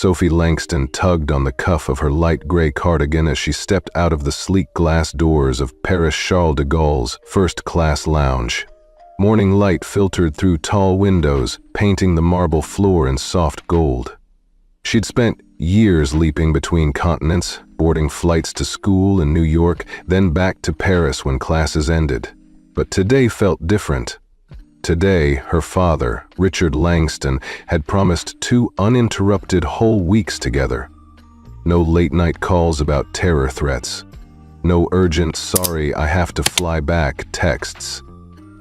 Sophie Langston tugged on the cuff of her light gray cardigan as she stepped out of the sleek glass doors of Paris Charles de Gaulle's first-class lounge. Morning light filtered through tall windows, painting the marble floor in soft gold. She'd spent years leaping between continents, boarding flights to school in New York, then back to Paris when classes ended. But today felt different. Today, her father, Richard Langston, had promised 2 uninterrupted whole weeks together. No late-night calls about terror threats. No urgent, "sorry, I have to fly back" texts.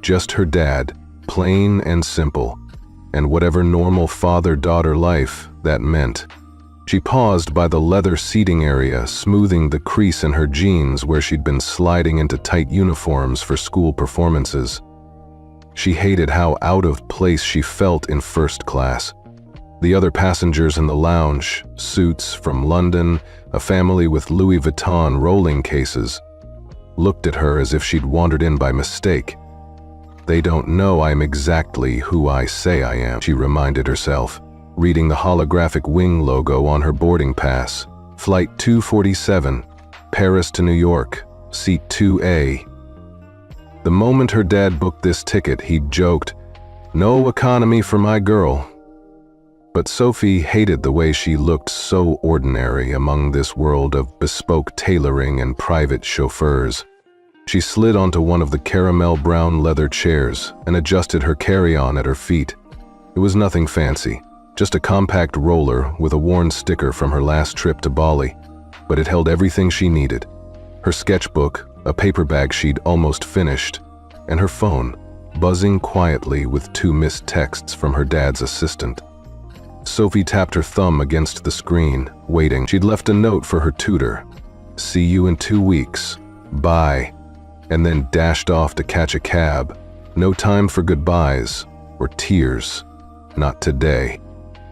Just her dad, plain and simple, and whatever normal father-daughter life that meant. She paused by the leather seating area, smoothing the crease in her jeans where she'd been sliding into tight uniforms for school performances. She hated how out of place she felt in first class. The other passengers in the lounge, suits from London, a family with Louis Vuitton rolling cases, looked at her as if she'd wandered in by mistake. "They don't know I'm exactly who I say I am," she reminded herself, reading the holographic wing logo on her boarding pass. Flight 247, Paris to New York, seat 2A. The moment her dad booked this ticket, he'd joked, "No economy for my girl." But Sophie hated the way she looked so ordinary among this world of bespoke tailoring and private chauffeurs. She slid onto one of the caramel brown leather chairs and adjusted her carry-on at her feet. It was nothing fancy, just a compact roller with a worn sticker from her last trip to Bali, but it held everything she needed. Her sketchbook, a paper bag she'd almost finished, and her phone, buzzing quietly with 2 missed texts from her dad's assistant. Sophie tapped her thumb against the screen, waiting. She'd left a note for her tutor. "See you in 2 weeks. Bye." And then dashed off to catch a cab. No time for goodbyes or tears. Not today.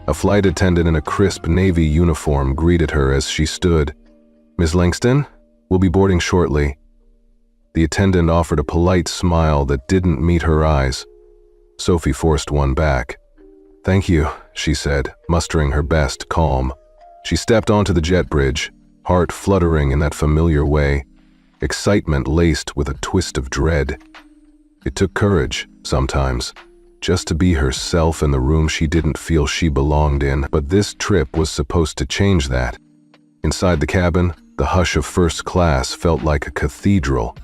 A flight attendant in a crisp navy uniform greeted her as she stood. "Miss Langston, we'll be boarding shortly." The attendant offered a polite smile that didn't meet her eyes. Sophie forced one back. "Thank you," she said, mustering her best calm. She stepped onto the jet bridge, heart fluttering in that familiar way, excitement laced with a twist of dread. It took courage, sometimes, just to be herself in the room she didn't feel she belonged in, but this trip was supposed to change that. Inside the cabin, the hush of first class felt like a cathedral.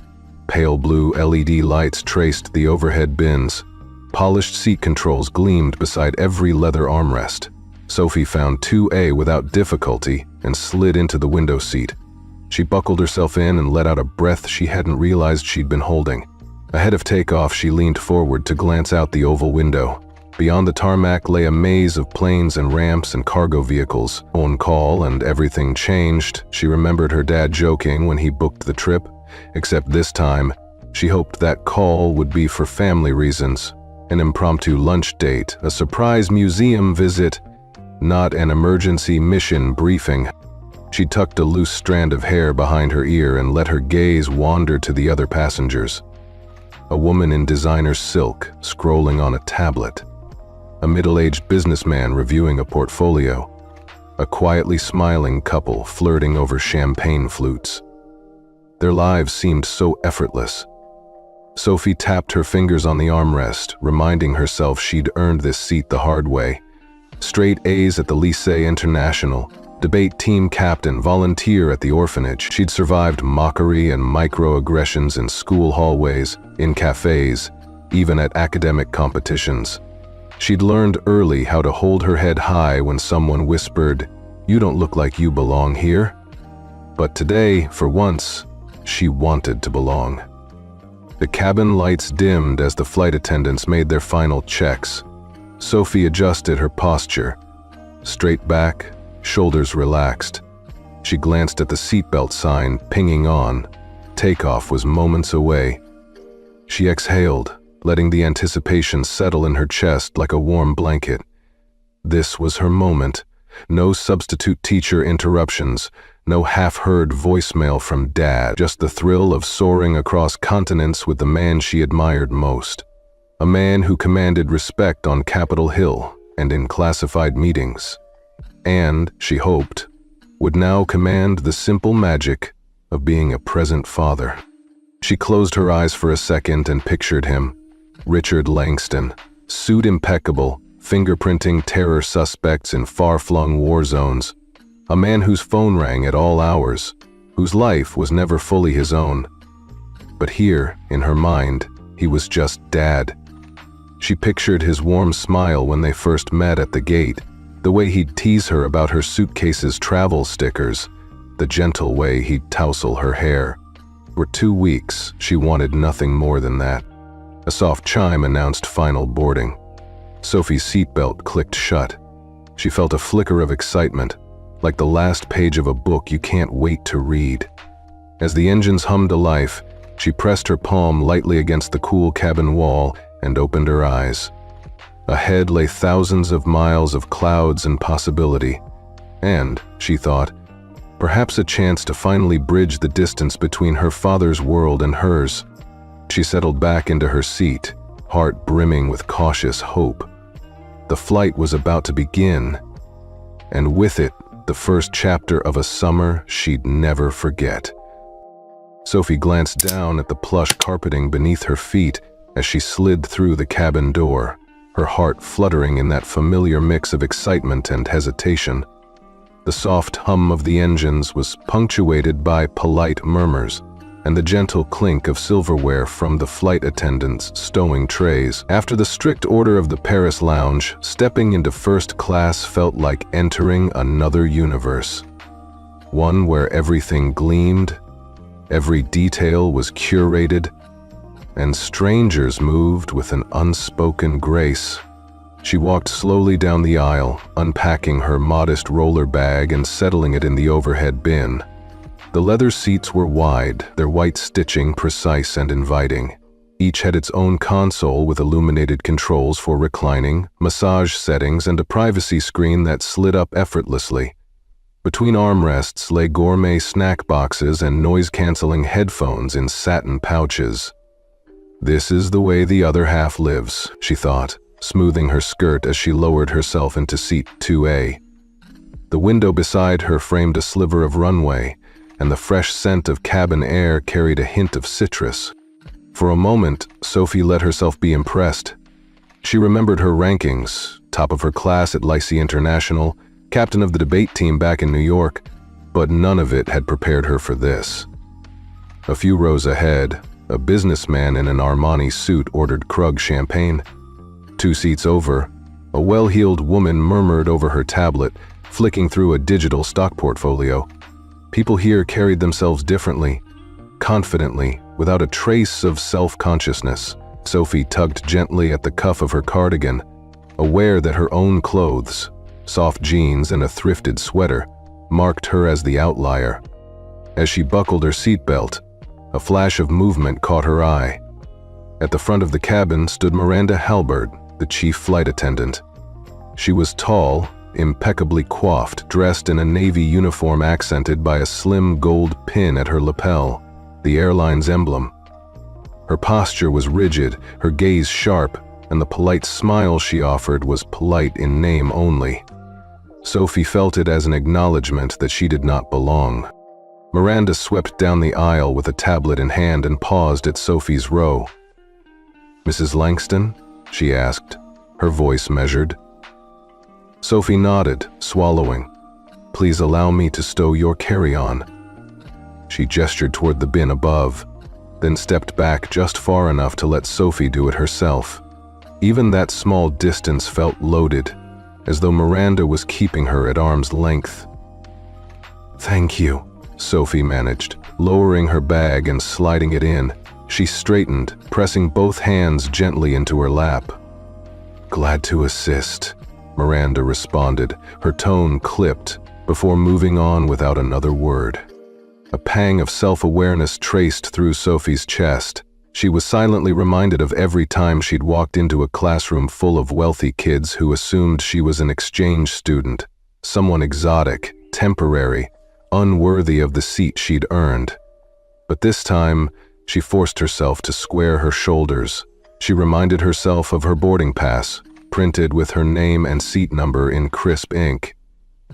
Pale blue LED lights traced the overhead bins. Polished seat controls gleamed beside every leather armrest. Sophie found 2A without difficulty and slid into the window seat. She buckled herself in and let out a breath she hadn't realized she'd been holding. Ahead of takeoff, she leaned forward to glance out the oval window. Beyond the tarmac lay a maze of planes and ramps and cargo vehicles. On call and everything changed. She remembered her dad joking when he booked the trip, except this time, she hoped that call would be for family reasons. An impromptu lunch date, a surprise museum visit, not an emergency mission briefing. She tucked a loose strand of hair behind her ear and let her gaze wander to the other passengers. A woman in designer silk, scrolling on a tablet. A middle-aged businessman reviewing a portfolio. A quietly smiling couple flirting over champagne flutes. Their lives seemed so effortless. Sophie tapped her fingers on the armrest, reminding herself she'd earned this seat the hard way. Straight A's at the Lycée International, debate team captain, volunteer at the orphanage. She'd survived mockery and microaggressions in school hallways, in cafes, even at academic competitions. She'd learned early how to hold her head high when someone whispered, "You don't look like you belong here." But today, for once, she wanted to belong. The cabin lights dimmed as the flight attendants made their final checks. Sophie adjusted her posture. Straight back, shoulders relaxed. She glanced at the seatbelt sign, pinging on. Takeoff was moments away. She exhaled, letting the anticipation settle in her chest like a warm blanket. This was her moment. No substitute teacher interruptions, no half-heard voicemail from Dad, just the thrill of soaring across continents with the man she admired most. A man who commanded respect on Capitol Hill and in classified meetings. and, she hoped, would now command the simple magic of being a present father. She closed her eyes for a second and pictured him, Richard Langston, suit impeccable, fingerprinting terror suspects in far-flung war zones, a man whose phone rang at all hours, whose life was never fully his own. But here, in her mind, he was just Dad. She pictured his warm smile when they first met at the gate, the way he'd tease her about her suitcase's travel stickers, the gentle way he'd tousle her hair. For 2 weeks, she wanted nothing more than that. A soft chime announced final boarding. Sophie's seatbelt clicked shut. She felt a flicker of excitement, like the last page of a book you can't wait to read. As the engines hummed to life, she pressed her palm lightly against the cool cabin wall and opened her eyes. Ahead lay thousands of miles of clouds and possibility, and, she thought, perhaps a chance to finally bridge the distance between her father's world and hers. She settled back into her seat, heart brimming with cautious hope. The flight was about to begin, and with it, the first chapter of a summer she'd never forget. Sophie glanced down at the plush carpeting beneath her feet as she slid through the cabin door, her heart fluttering in that familiar mix of excitement and hesitation. The soft hum of the engines was punctuated by polite murmurs and the gentle clink of silverware from the flight attendants stowing trays. After the strict order of the Paris lounge, stepping into first class felt like entering another universe. One where everything gleamed, every detail was curated, and strangers moved with an unspoken grace. She walked slowly down the aisle, unpacking her modest roller bag and settling it in the overhead bin. The leather seats were wide, their white stitching precise and inviting. Each had its own console with illuminated controls for reclining, massage settings, and a privacy screen that slid up effortlessly. Between armrests lay gourmet snack boxes and noise-canceling headphones in satin pouches. This is the way the other half lives, she thought, smoothing her skirt as she lowered herself into seat 2A. The window beside her framed a sliver of runway, and the fresh scent of cabin air carried a hint of citrus. For a moment, Sophie let herself be impressed. She remembered her rankings, top of her class at Lycée International, captain of the debate team back in New York, but none of it had prepared her for this. A few rows ahead, a businessman in an Armani suit ordered Krug champagne. 2 seats over, a well-heeled woman murmured over her tablet, flicking through a digital stock portfolio. People here carried themselves differently, confidently, without a trace of self-consciousness. Sophie tugged gently at the cuff of her cardigan, aware that her own clothes, soft jeans and a thrifted sweater, marked her as the outlier. As she buckled her seatbelt, a flash of movement caught her eye. At the front of the cabin stood Miranda Halberd, the chief flight attendant. She was tall, impeccably coiffed, dressed in a navy uniform accented by a slim gold pin at her lapel, the airline's emblem. Her posture was rigid, her gaze sharp, and the polite smile she offered was polite in name only. Sophie felt it as an acknowledgement that she did not belong. Miranda swept down the aisle with a tablet in hand and paused at Sophie's row. "Mrs. Langston?" she asked, her voice measured. Sophie nodded, swallowing. "Please allow me to stow your carry-on." She gestured toward the bin above, then stepped back just far enough to let Sophie do it herself. Even that small distance felt loaded, as though Miranda was keeping her at arm's length. "Thank you," Sophie managed, lowering her bag and sliding it in. She straightened, pressing both hands gently into her lap. "Glad to assist," Miranda responded, her tone clipped, before moving on without another word. A pang of self-awareness traced through Sophie's chest. She was silently reminded of every time she'd walked into a classroom full of wealthy kids who assumed she was an exchange student, someone exotic, temporary, unworthy of the seat she'd earned. But this time, she forced herself to square her shoulders. She reminded herself of her boarding pass, printed with her name and seat number in crisp ink.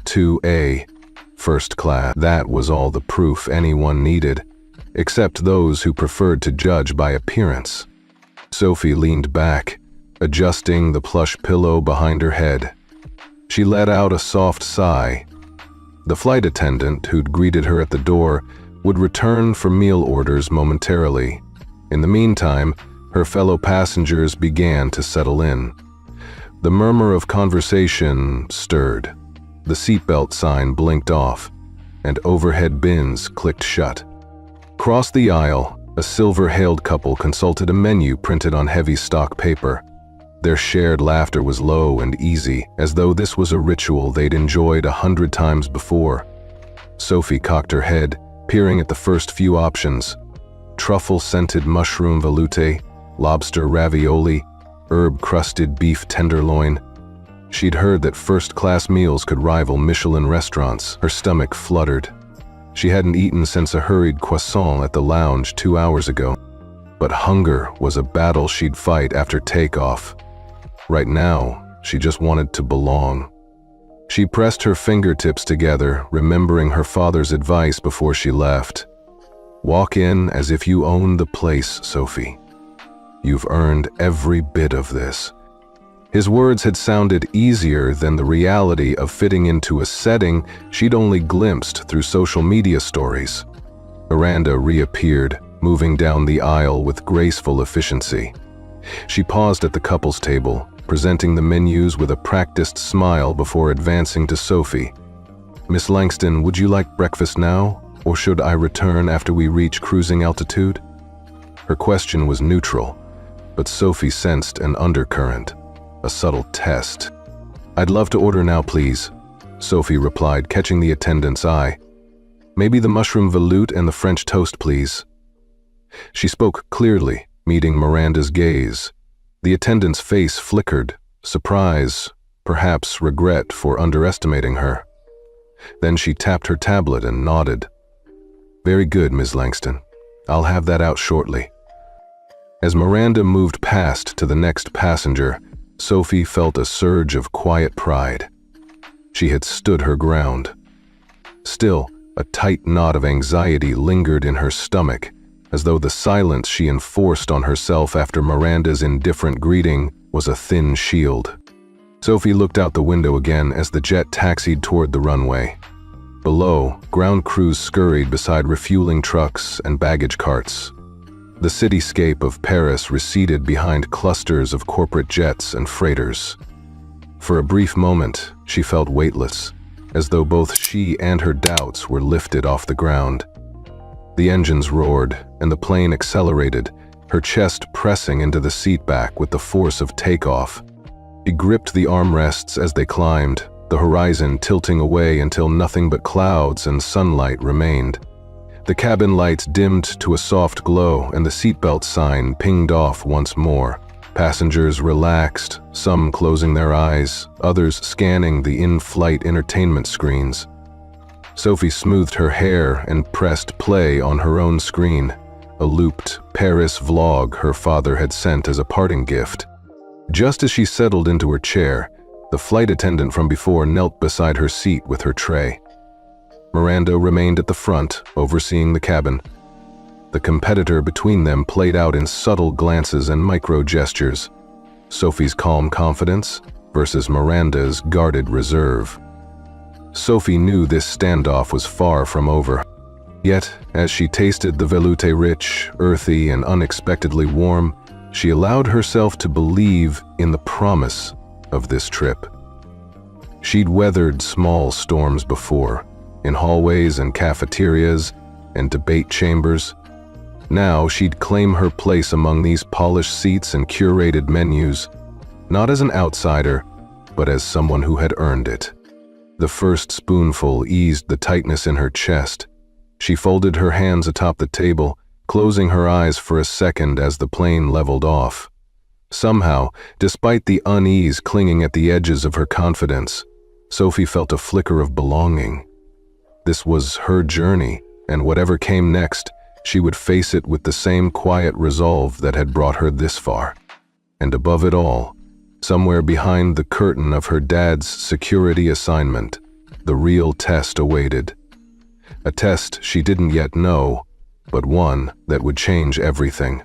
2A, first class. That was all the proof anyone needed, except those who preferred to judge by appearance. Sophie leaned back, adjusting the plush pillow behind her head. She let out a soft sigh. The flight attendant who'd greeted her at the door would return for meal orders momentarily. In the meantime, her fellow passengers began to settle in. The murmur of conversation stirred. The seatbelt sign blinked off, and overhead bins clicked shut. Across the aisle, a silver-hailed couple consulted a menu printed on heavy stock paper. Their shared laughter was low and easy, as though this was a ritual they'd enjoyed 100 times before. Sophie cocked her head, peering at the first few options: truffle-scented mushroom veloute, lobster ravioli, herb-crusted beef tenderloin. She'd heard that first-class meals could rival Michelin restaurants. Her stomach fluttered. She hadn't eaten since a hurried croissant at the lounge 2 hours ago. But hunger was a battle she'd fight after takeoff. Right now, she just wanted to belong. She pressed her fingertips together, remembering her father's advice before she left. Walk in as if you own the place, Sophie. You've earned every bit of this. His words had sounded easier than the reality of fitting into a setting she'd only glimpsed through social media stories. Miranda reappeared, moving down the aisle with graceful efficiency. She paused at the couple's table, presenting the menus with a practiced smile before advancing to Sophie. Miss Langston, would you like breakfast now, or should I return after we reach cruising altitude? Her question was neutral, but Sophie sensed an undercurrent, a subtle test. I'd love to order now, please, Sophie replied, catching the attendant's eye. Maybe the mushroom veloute and the French toast, please. She spoke clearly, meeting Miranda's gaze. The attendant's face flickered, surprise, perhaps regret for underestimating her. Then she tapped her tablet and nodded. Very good, Ms. Langston. I'll have that out shortly. As Miranda moved past to the next passenger, Sophie felt a surge of quiet pride. She had stood her ground. Still, a tight knot of anxiety lingered in her stomach, as though the silence she enforced on herself after Miranda's indifferent greeting was a thin shield. Sophie looked out the window again as the jet taxied toward the runway. Below, ground crews scurried beside refueling trucks and baggage carts. The cityscape of Paris receded behind clusters of corporate jets and freighters. For a brief moment, she felt weightless, as though both she and her doubts were lifted off the ground. The engines roared, and the plane accelerated, her chest pressing into the seatback with the force of takeoff. She gripped the armrests as they climbed, the horizon tilting away until nothing but clouds and sunlight remained. The cabin lights dimmed to a soft glow, and the seatbelt sign pinged off once more. Passengers relaxed, some closing their eyes, others scanning the in-flight entertainment screens. Sophie smoothed her hair and pressed play on her own screen, a looped Paris vlog her father had sent as a parting gift. Just as she settled into her chair, the flight attendant from before knelt beside her seat with her tray. Miranda remained at the front, overseeing the cabin. The competitor between them played out in subtle glances and micro-gestures. Sophie's calm confidence versus Miranda's guarded reserve. Sophie knew this standoff was far from over. Yet, as she tasted the veloute rich, earthy, and unexpectedly warm, she allowed herself to believe in the promise of this trip. She'd weathered small storms before, in hallways and cafeterias and debate chambers. Now she'd claim her place among these polished seats and curated menus, not as an outsider, but as someone who had earned it. The first spoonful eased the tightness in her chest. She folded her hands atop the table, closing her eyes for a second as the plane leveled off. Somehow, despite the unease clinging at the edges of her confidence, Sophie felt a flicker of belonging. This was her journey, and whatever came next, she would face it with the same quiet resolve that had brought her this far. And above it all, somewhere behind the curtain of her dad's security assignment, The real test awaited. A test she didn't yet know, but one that would change everything.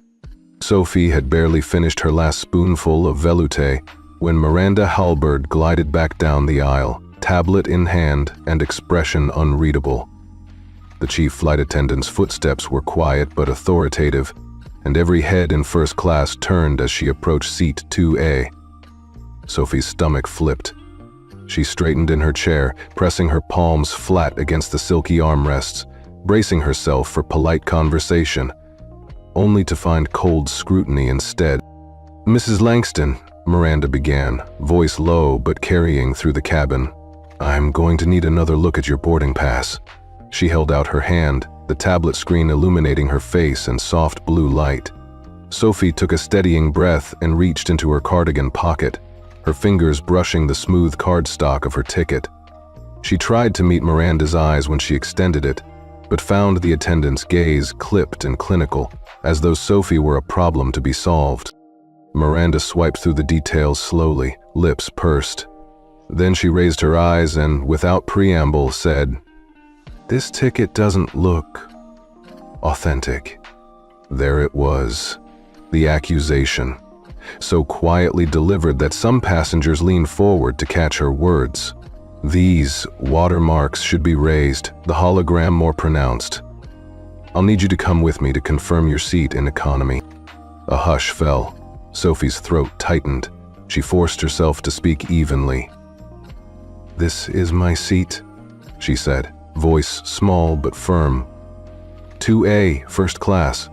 Sophie had barely finished her last spoonful of velouté when Miranda Halberd glided back down the aisle, tablet in hand and expression unreadable. The chief flight attendant's footsteps were quiet but authoritative, and every head in first class turned as she approached seat 2A. Sophie's stomach flipped. She straightened in her chair, pressing her palms flat against the silky armrests, bracing herself for polite conversation, only to find cold scrutiny instead. "Mrs. Langston," Miranda began, voice low but carrying through the cabin, "I'm going to need another look at your boarding pass." She held out her hand, the tablet screen illuminating her face in soft blue light. Sophie took a steadying breath and reached into her cardigan pocket, her fingers brushing the smooth cardstock of her ticket. She tried to meet Miranda's eyes when she extended it, but found the attendant's gaze clipped and clinical, as though Sophie were a problem to be solved. Miranda swiped through the details slowly, lips pursed. Then she raised her eyes and, without preamble, said, "This ticket doesn't look authentic." There it was, the accusation, so quietly delivered that some passengers leaned forward to catch her words. "These watermarks should be raised, the hologram more pronounced. I'll need you to come with me to confirm your seat in economy." A hush fell. Sophie's throat tightened. She forced herself to speak evenly. "This is my seat," she said, voice small but firm. "2A, first class.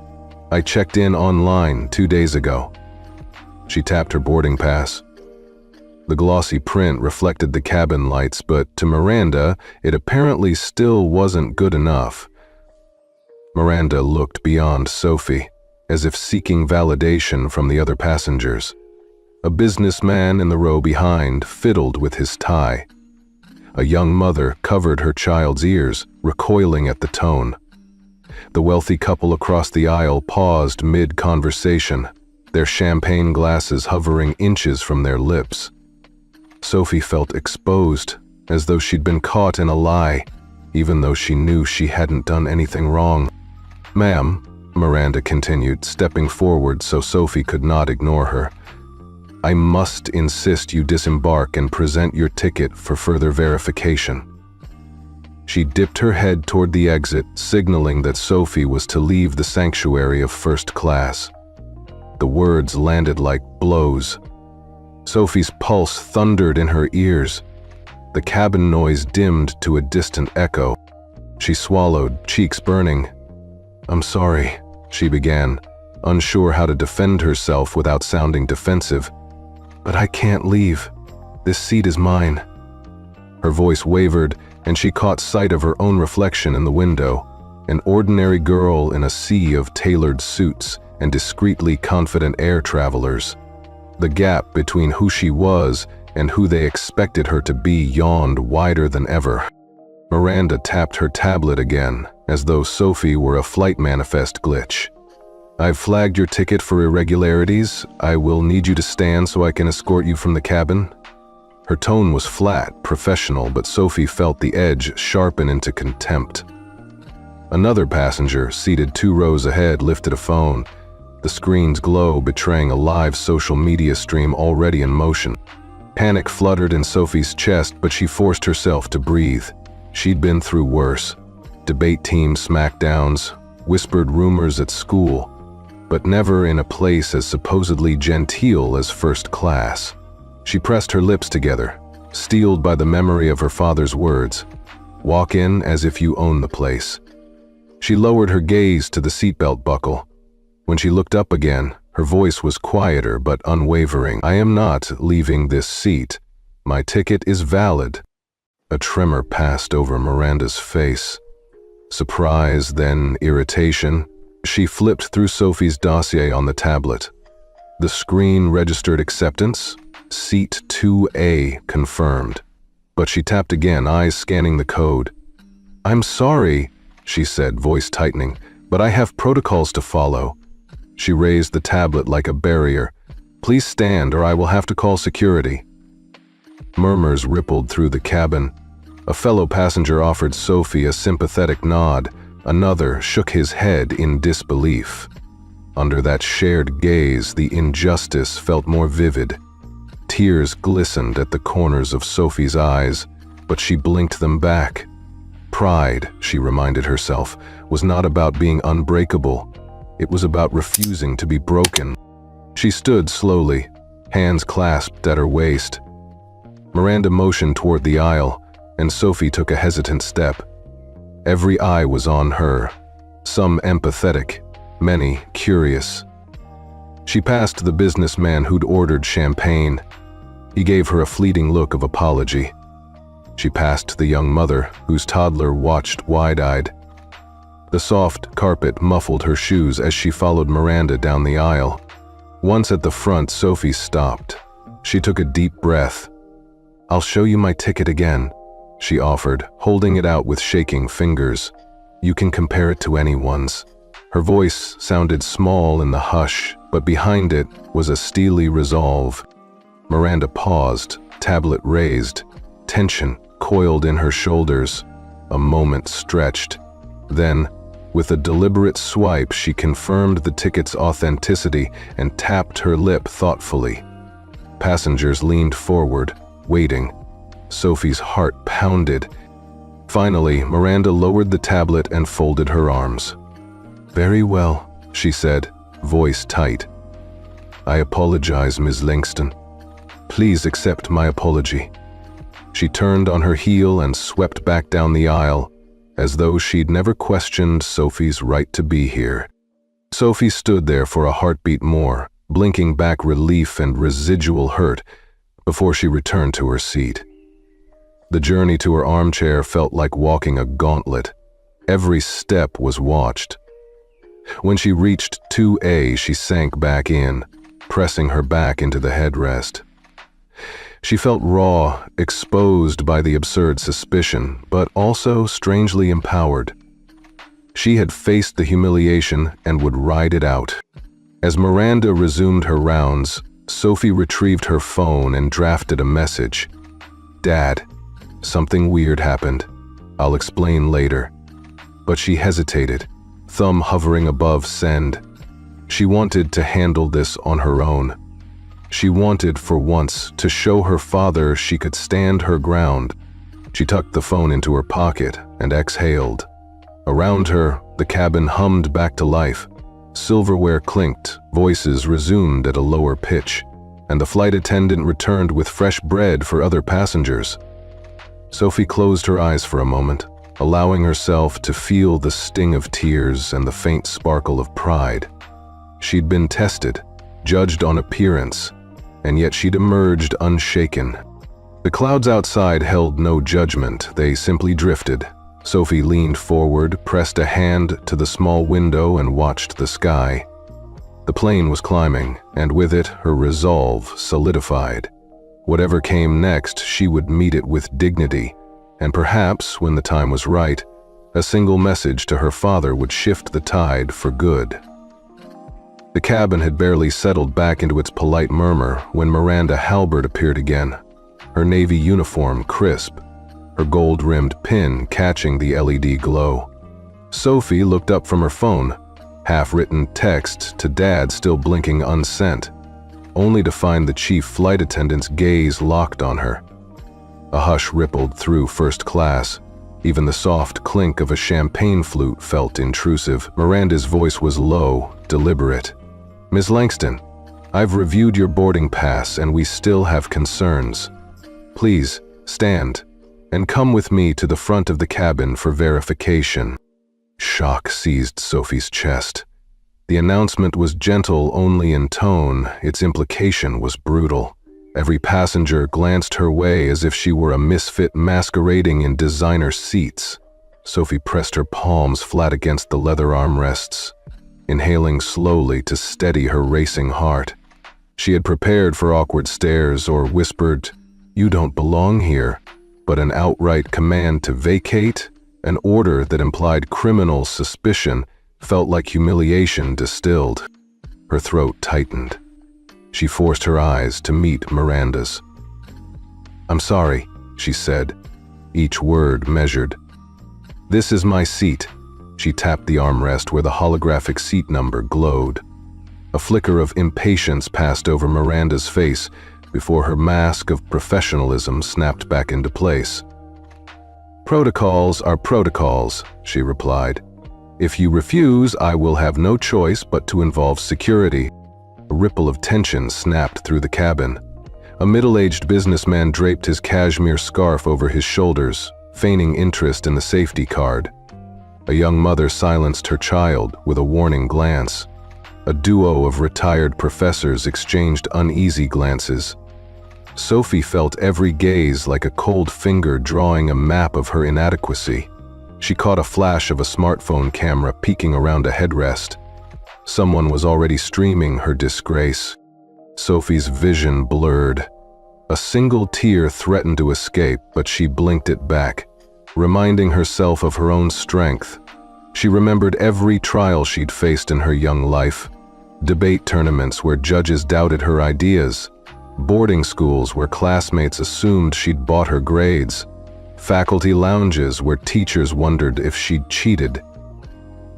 I checked in online 2 days ago." She tapped her boarding pass. The glossy print reflected the cabin lights, but to Miranda, it apparently still wasn't good enough. Miranda looked beyond Sophie, as if seeking validation from the other passengers. A businessman in the row behind fiddled with his tie. A young mother covered her child's ears, recoiling at the tone. The wealthy couple across the aisle paused mid-conversation, their champagne glasses hovering inches from their lips. Sophie felt exposed, as though she'd been caught in a lie, even though she knew she hadn't done anything wrong. "Ma'am," Miranda continued, stepping forward so Sophie could not ignore her, "I must insist you disembark and present your ticket for further verification." She dipped her head toward the exit, signaling that Sophie was to leave the sanctuary of first class. The words landed like blows. Sophie's pulse thundered in her ears. The cabin noise dimmed to a distant echo. She swallowed, cheeks burning. "I'm sorry," she began, unsure how to defend herself without sounding defensive. "But I can't leave. This seat is mine." Her voice wavered, and she caught sight of her own reflection in the window, an ordinary girl in a sea of tailored suits and discreetly confident air travelers. The gap between who she was and who they expected her to be yawned wider than ever. Miranda tapped her tablet again, as though Sophie were a flight manifest glitch. "I've flagged your ticket for irregularities. I will need you to stand so I can escort you from the cabin." Her tone was flat, professional, but Sophie felt the edge sharpen into contempt. Another passenger, seated 2 rows ahead, lifted a phone, the screen's glow betraying a live social media stream already in motion. Panic fluttered in Sophie's chest, but she forced herself to breathe. She'd been through worse. Debate team smackdowns, whispered rumors at school, but never in a place as supposedly genteel as first class. She pressed her lips together, steeled by the memory of her father's words, "Walk in as if you own the place." She lowered her gaze to the seatbelt buckle. When she looked up again, her voice was quieter but unwavering. "I am not leaving this seat. My ticket is valid." A tremor passed over Miranda's face. Surprise, then irritation. She flipped through Sophie's dossier on the tablet. The screen registered acceptance. Seat 2A confirmed. But she tapped again, eyes scanning the code. "I'm sorry," she said, voice tightening, "but I have protocols to follow." She raised the tablet like a barrier. "Please stand or I will have to call security." Murmurs rippled through the cabin. A fellow passenger offered Sophie a sympathetic nod. Another shook his head in disbelief. Under that shared gaze, the injustice felt more vivid. Tears glistened at the corners of Sophie's eyes, but she blinked them back. Pride, she reminded herself, was not about being unbreakable. It was about refusing to be broken. She stood slowly, hands clasped at her waist. Miranda motioned toward the aisle, and Sophie took a hesitant step. Every eye was on her, some empathetic, many curious. She passed the businessman who'd ordered champagne. He gave her a fleeting look of apology. She passed the young mother, whose toddler watched wide-eyed. The soft carpet muffled her shoes as she followed Miranda down the aisle. Once at the front, Sophie stopped. She took a deep breath. "I'll show you my ticket again," she offered, holding it out with shaking fingers. "You can compare it to anyone's." Her voice sounded small in the hush, but behind it was a steely resolve. Miranda paused, tablet raised. Tension coiled in her shoulders. A moment stretched. Then, with a deliberate swipe, she confirmed the ticket's authenticity and tapped her lip thoughtfully. Passengers leaned forward, waiting. Sophie's heart pounded. Finally, Miranda lowered the tablet and folded her arms. "Very well," she said, voice tight. "I apologize, Ms. Langston. Please accept my apology." She turned on her heel and swept back down the aisle, as though she'd never questioned Sophie's right to be here. Sophie stood there for a heartbeat more, blinking back relief and residual hurt, before she returned to her seat. The journey to her armchair felt like walking a gauntlet. Every step was watched. When she reached 2A, she sank back in, pressing her back into the headrest. She felt raw, exposed by the absurd suspicion, but also strangely empowered. She had faced the humiliation and would ride it out. As Miranda resumed her rounds, Sophie retrieved her phone and drafted a message. "Dad, something weird happened. I'll explain later." But she hesitated, thumb hovering above send. She wanted to handle this on her own. She wanted, for once, to show her father she could stand her ground. She tucked the phone into her pocket and exhaled. Around her, the cabin hummed back to life. Silverware clinked, voices resumed at a lower pitch, and the flight attendant returned with fresh bread for other passengers. Sophie closed her eyes for a moment, allowing herself to feel the sting of tears and the faint sparkle of pride. She'd been tested, judged on appearance, and yet she'd emerged unshaken. The clouds outside held no judgment, they simply drifted. Sophie leaned forward, pressed a hand to the small window, and watched the sky. The plane was climbing, and with it, her resolve solidified. Whatever came next, she would meet it with dignity, and perhaps, when the time was right, a single message to her father would shift the tide for good. The cabin had barely settled back into its polite murmur when Miranda Halbert appeared again, her navy uniform crisp, her gold-rimmed pin catching the LED glow. Sophie looked up from her phone, half-written text to Dad still blinking unsent, only to find the chief flight attendant's gaze locked on her. A hush rippled through first class. Even the soft clink of a champagne flute felt intrusive. Miranda's voice was low, deliberate. "Ms. Langston, I've reviewed your boarding pass and we still have concerns. Please, stand and come with me to the front of the cabin for verification." Shock seized Sophie's chest. The announcement was gentle only in tone, its implication was brutal. Every passenger glanced her way as if she were a misfit masquerading in designer seats. Sophie pressed her palms flat against the leather armrests, inhaling slowly to steady her racing heart. She had prepared for awkward stares or whispered, "You don't belong here," but an outright command to vacate, an order that implied criminal suspicion, felt like humiliation distilled. Her throat tightened. She forced her eyes to meet Miranda's. "I'm sorry," she said, each word measured. "This is my seat." She tapped the armrest where the holographic seat number glowed. A flicker of impatience passed over Miranda's face before her mask of professionalism snapped back into place. "Protocols are protocols," she replied. "If you refuse, I will have no choice but to involve security." A ripple of tension snapped through the cabin. A middle-aged businessman draped his cashmere scarf over his shoulders, feigning interest in the safety card. A young mother silenced her child with a warning glance. A duo of retired professors exchanged uneasy glances. Sophie felt every gaze like a cold finger drawing a map of her inadequacy. She caught a flash of a smartphone camera peeking around a headrest. Someone was already streaming her disgrace. Sophie's vision blurred. A single tear threatened to escape, but she blinked it back, reminding herself of her own strength. She remembered every trial she'd faced in her young life. Debate tournaments where judges doubted her ideas. Boarding schools where classmates assumed she'd bought her grades. Faculty lounges where teachers wondered if she'd cheated.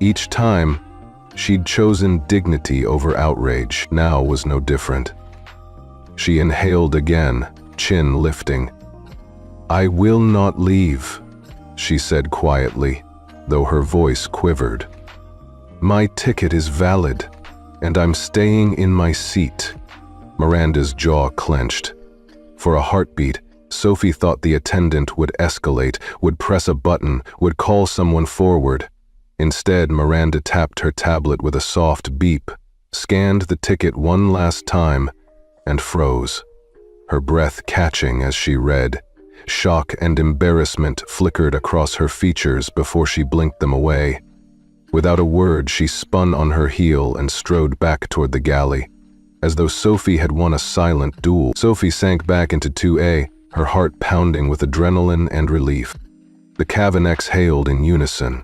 Each time, she'd chosen dignity over outrage. Now was no different. She inhaled again, chin lifting. "I will not leave," she said quietly, though her voice quivered. "My ticket is valid, and I'm staying in my seat." Miranda's jaw clenched. For a heartbeat, Sophie thought the attendant would escalate, would press a button, would call someone forward. Instead, Miranda tapped her tablet with a soft beep, scanned the ticket one last time, and froze, her breath catching as she read. Shock and embarrassment flickered across her features before she blinked them away. Without a word, she spun on her heel and strode back toward the galley, as though Sophie had won a silent duel. Sophie sank back into 2A, her heart pounding with adrenaline and relief. The cabin exhaled in unison.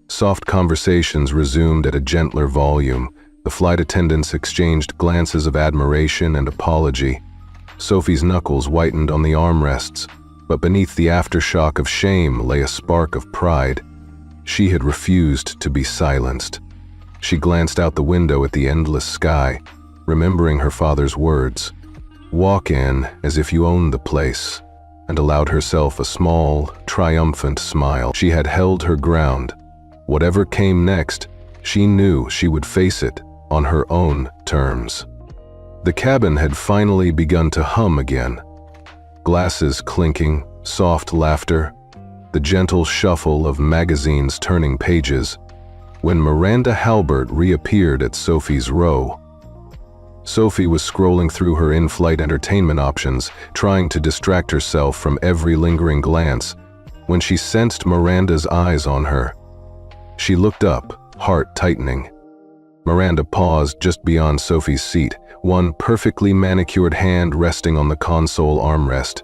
Soft conversations resumed at a gentler volume. The flight attendants exchanged glances of admiration and apology. Sophie's knuckles whitened on the armrests, but beneath the aftershock of shame lay a spark of pride. She had refused to be silenced. She glanced out the window at the endless sky, remembering her father's words. "Walk in as if you owned the place," and allowed herself a small, triumphant smile. She had held her ground. Whatever came next, she knew she would face it on her own terms. The cabin had finally begun to hum again. Glasses clinking, soft laughter, the gentle shuffle of magazines turning pages, when Miranda Halbert reappeared at Sophie's row. Sophie was scrolling through her in-flight entertainment options, trying to distract herself from every lingering glance, when she sensed Miranda's eyes on her. She looked up, heart tightening. Miranda paused just beyond Sophie's seat, one perfectly manicured hand resting on the console armrest.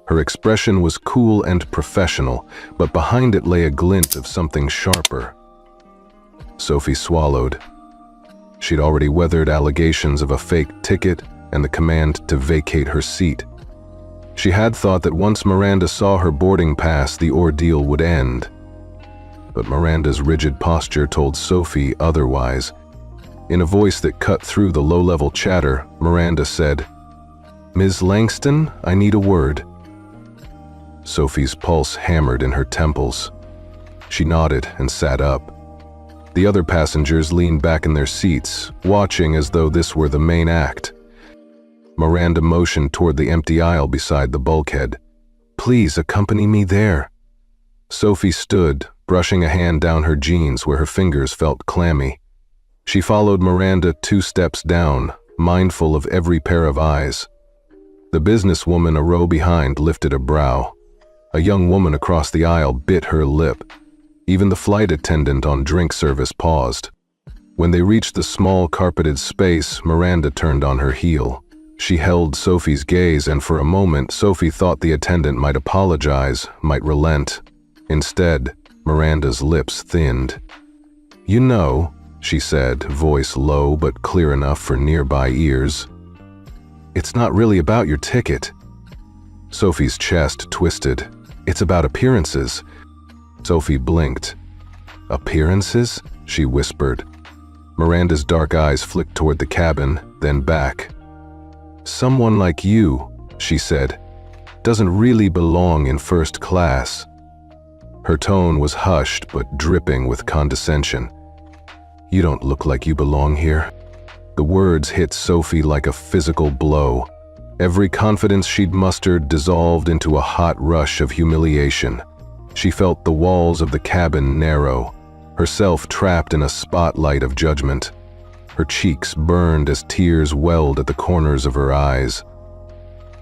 Her expression was cool and professional, but behind it lay a glint of something sharper. Sophie swallowed. She'd already weathered allegations of a fake ticket and the command to vacate her seat. She had thought that once Miranda saw her boarding pass, the ordeal would end. But Miranda's rigid posture told Sophie otherwise. In a voice that cut through the low-level chatter, Miranda said, "Ms. Langston, I need a word." Sophie's pulse hammered in her temples. She nodded and sat up. The other passengers leaned back in their seats, watching as though this were the main act. Miranda motioned toward the empty aisle beside the bulkhead. "Please accompany me there." Sophie stood, brushing a hand down her jeans where her fingers felt clammy. She followed Miranda 2 steps down, mindful of every pair of eyes. The businesswoman a row behind lifted a brow. A young woman across the aisle bit her lip. Even the flight attendant on drink service paused. When they reached the small carpeted space, Miranda turned on her heel. She held Sophie's gaze, and for a moment, Sophie thought the attendant might apologize, might relent. Instead, Miranda's lips thinned. "You know," she said, voice low but clear enough for nearby ears, "it's not really about your ticket." Sophie's chest twisted. It's about appearances. Sophie blinked. Appearances? She whispered. Miranda's dark eyes flicked toward the cabin, then back. Someone like you, she said, doesn't really belong in first class. Her tone was hushed but dripping with condescension. You don't look like you belong here. The words hit Sophie like a physical blow. Every confidence she'd mustered dissolved into a hot rush of humiliation. She felt the walls of the cabin narrow, herself trapped in a spotlight of judgment. Her cheeks burned as tears welled at the corners of her eyes.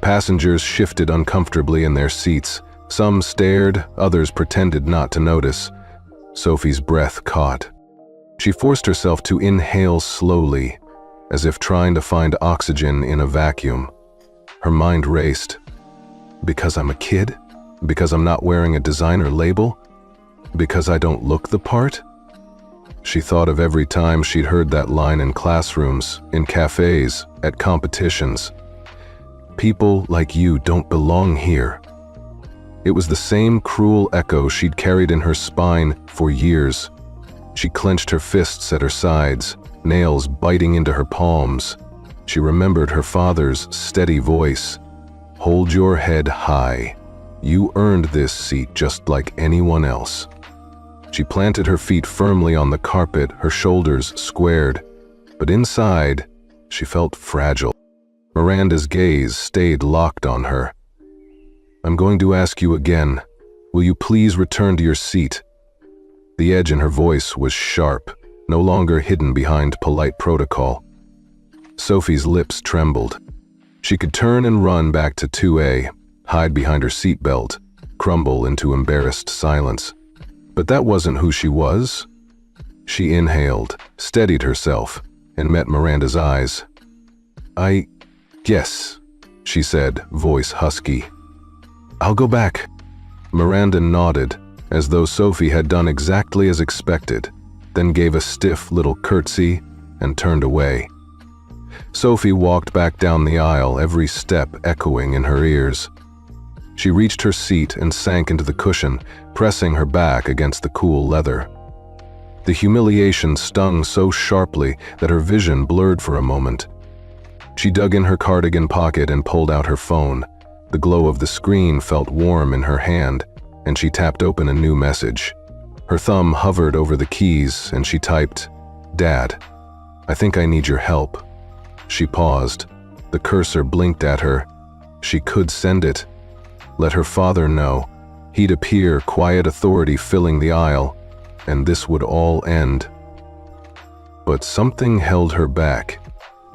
Passengers shifted uncomfortably in their seats. Some stared, others pretended not to notice. Sophie's breath caught. She forced herself to inhale slowly, as if trying to find oxygen in a vacuum. Her mind raced. Because I'm a kid? Because I'm not wearing a designer label? Because I don't look the part? She thought of every time she'd heard that line in classrooms, in cafes, at competitions. People like you don't belong here. It was the same cruel echo she'd carried in her spine for years. She clenched her fists at her sides, nails biting into her palms. She remembered her father's steady voice. Hold your head high. You earned this seat just like anyone else. She planted her feet firmly on the carpet, her shoulders squared. But inside, she felt fragile. Miranda's gaze stayed locked on her. I'm going to ask you again. Will you please return to your seat? The edge in her voice was sharp, no longer hidden behind polite protocol. Sophie's lips trembled. She could turn and run back to 2A, hide behind her seatbelt, crumble into embarrassed silence. But that wasn't who she was. She inhaled, steadied herself, and met Miranda's eyes. I guess, she said, voice husky. I'll go back. Miranda nodded, as though Sophie had done exactly as expected, then gave a stiff little curtsy and turned away. Sophie walked back down the aisle, every step echoing in her ears. She reached her seat and sank into the cushion, pressing her back against the cool leather. The humiliation stung so sharply that her vision blurred for a moment. She dug in her cardigan pocket and pulled out her phone. The glow of the screen felt warm in her hand, and she tapped open a new message. Her thumb hovered over the keys, and she typed, "Dad, I think I need your help." She paused. The cursor blinked at her. She could send it. Let her father know. He'd appear, quiet authority filling the aisle, and this would all end. But something held her back.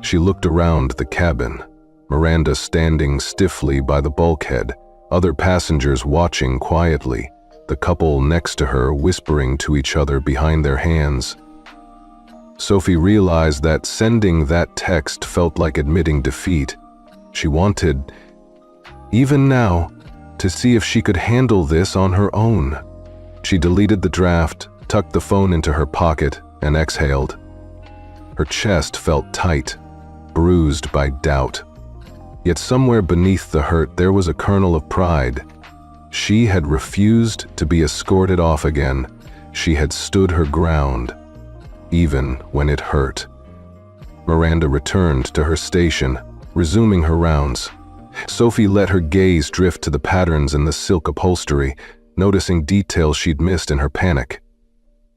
She looked around the cabin. Miranda standing stiffly by the bulkhead, other passengers watching quietly, the couple next to her whispering to each other behind their hands. Sophie realized that sending that text felt like admitting defeat. She wanted, even now, to see if she could handle this on her own. She deleted the draft, tucked the phone into her pocket, and exhaled. Her chest felt tight, bruised by doubt. Yet somewhere beneath the hurt there was a kernel of pride. She had refused to be escorted off again. She had stood her ground, even when it hurt. Miranda returned to her station, resuming her rounds. Sophie let her gaze drift to the patterns in the silk upholstery, noticing details she'd missed in her panic.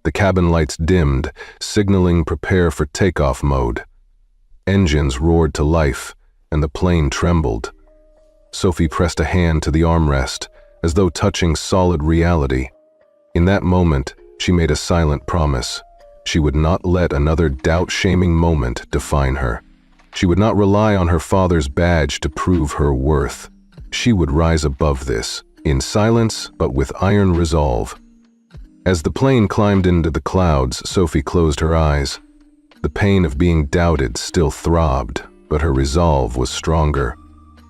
The cabin lights dimmed, signaling prepare for takeoff mode. Engines roared to life, and the plane trembled. Sophie pressed a hand to the armrest, as though touching solid reality. In that moment, she made a silent promise. She would not let another doubt-shaming moment define her. She would not rely on her father's badge to prove her worth. She would rise above this, in silence but with iron resolve. As the plane climbed into the clouds, Sophie closed her eyes. The pain of being doubted still throbbed, but her resolve was stronger.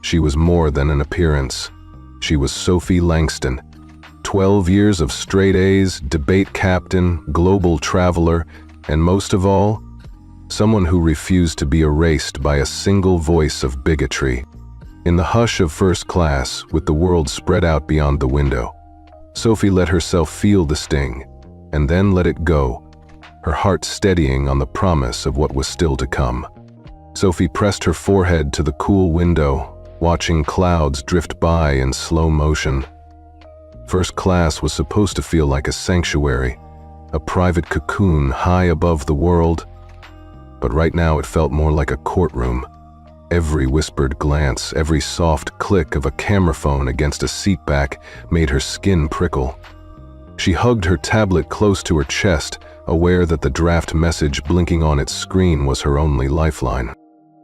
She was more than an appearance. She was Sophie Langston. 12 years of straight A's, debate captain, global traveler, and most of all, someone who refused to be erased by a single voice of bigotry. In the hush of first class, with the world spread out beyond the window, Sophie let herself feel the sting, and then let it go, her heart steadying on the promise of what was still to come. Sophie pressed her forehead to the cool window, watching clouds drift by in slow motion. First class was supposed to feel like a sanctuary, a private cocoon high above the world, but right now it felt more like a courtroom. Every whispered glance, every soft click of a camera phone against a seat back made her skin prickle. She hugged her tablet close to her chest, aware that the draft message blinking on its screen was her only lifeline.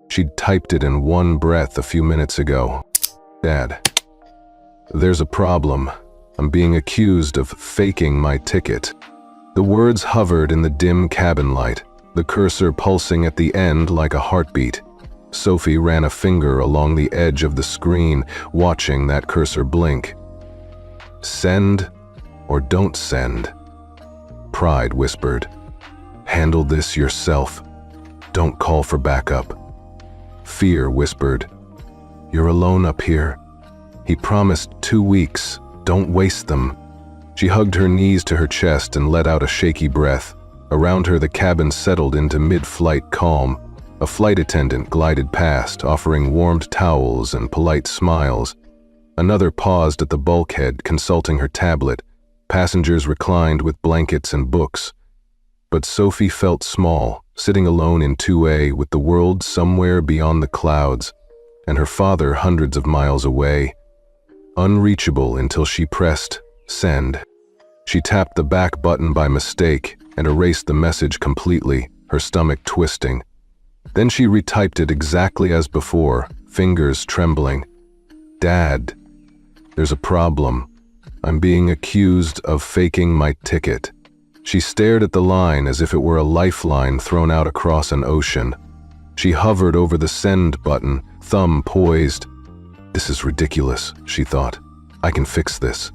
She'd typed it in one breath a few minutes ago. Dad, there's a problem. I'm being accused of faking my ticket. The words hovered in the dim cabin light, the cursor pulsing at the end like a heartbeat. Sophie ran a finger along the edge of the screen, watching that cursor blink. Send or don't send. Pride whispered. Handle this yourself. Don't call for backup. Fear whispered. You're alone up here. He promised 2 weeks. Don't waste them. She hugged her knees to her chest and let out a shaky breath. Around her, the cabin settled into mid-flight calm. A flight attendant glided past, offering warmed towels and polite smiles. Another paused at the bulkhead, consulting her tablet. Passengers reclined with blankets and books. But Sophie felt small, sitting alone in 2A with the world somewhere beyond the clouds, and her father hundreds of miles away. Unreachable until she pressed send. She tapped the back button by mistake and erased the message completely, her stomach twisting. Then she retyped it exactly as before, fingers trembling. Dad, there's a problem. I'm being accused of faking my ticket. She stared at the line as if it were a lifeline thrown out across an ocean. She hovered over the send button, thumb poised. This is ridiculous, she thought. I can fix this.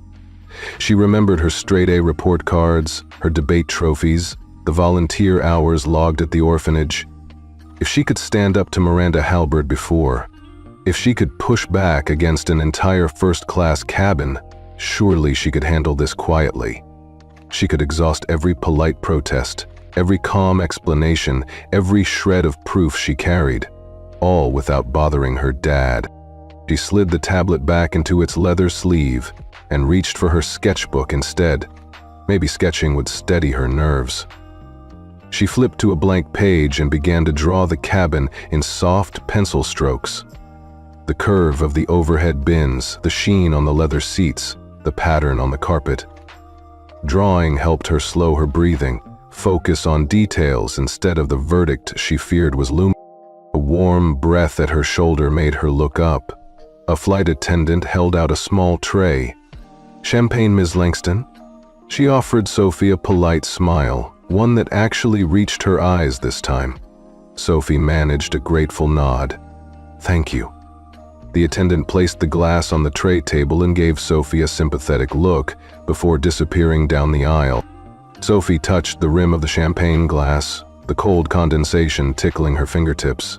She remembered her straight-A report cards, her debate trophies, the volunteer hours logged at the orphanage. If she could stand up to Miranda Halberd before, if she could push back against an entire first-class cabin, surely she could handle this quietly. She could exhaust every polite protest, every calm explanation, every shred of proof she carried, all without bothering her dad. She slid the tablet back into its leather sleeve and reached for her sketchbook instead. Maybe sketching would steady her nerves. She flipped to a blank page and began to draw the cabin in soft pencil strokes. The curve of the overhead bins, the sheen on the leather seats, the pattern on the carpet. Drawing helped her slow her breathing, focus on details instead of the verdict she feared was looming. A warm breath at her shoulder made her look up. A flight attendant held out a small tray. Champagne, Ms. Langston? She offered Sophie a polite smile, one that actually reached her eyes this time. Sophie managed a grateful nod. Thank you. The attendant placed the glass on the tray table and gave Sophie a sympathetic look before disappearing down the aisle. Sophie touched the rim of the champagne glass, the cold condensation tickling her fingertips.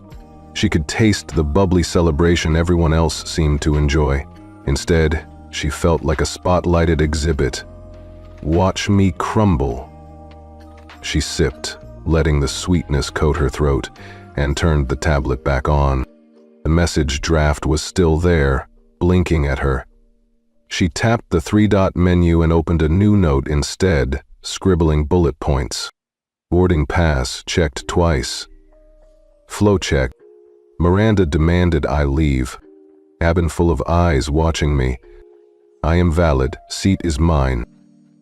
She could taste the bubbly celebration everyone else seemed to enjoy. Instead, she felt like a spotlighted exhibit. Watch me crumble. She sipped, letting the sweetness coat her throat, and turned the tablet back on. The message draft was still there, blinking at her. She tapped the three-dot menu and opened a new note instead, scribbling bullet points. Boarding pass checked twice. Flow check. Miranda demanded I leave. Cabin full of eyes watching me. I am valid, seat is mine.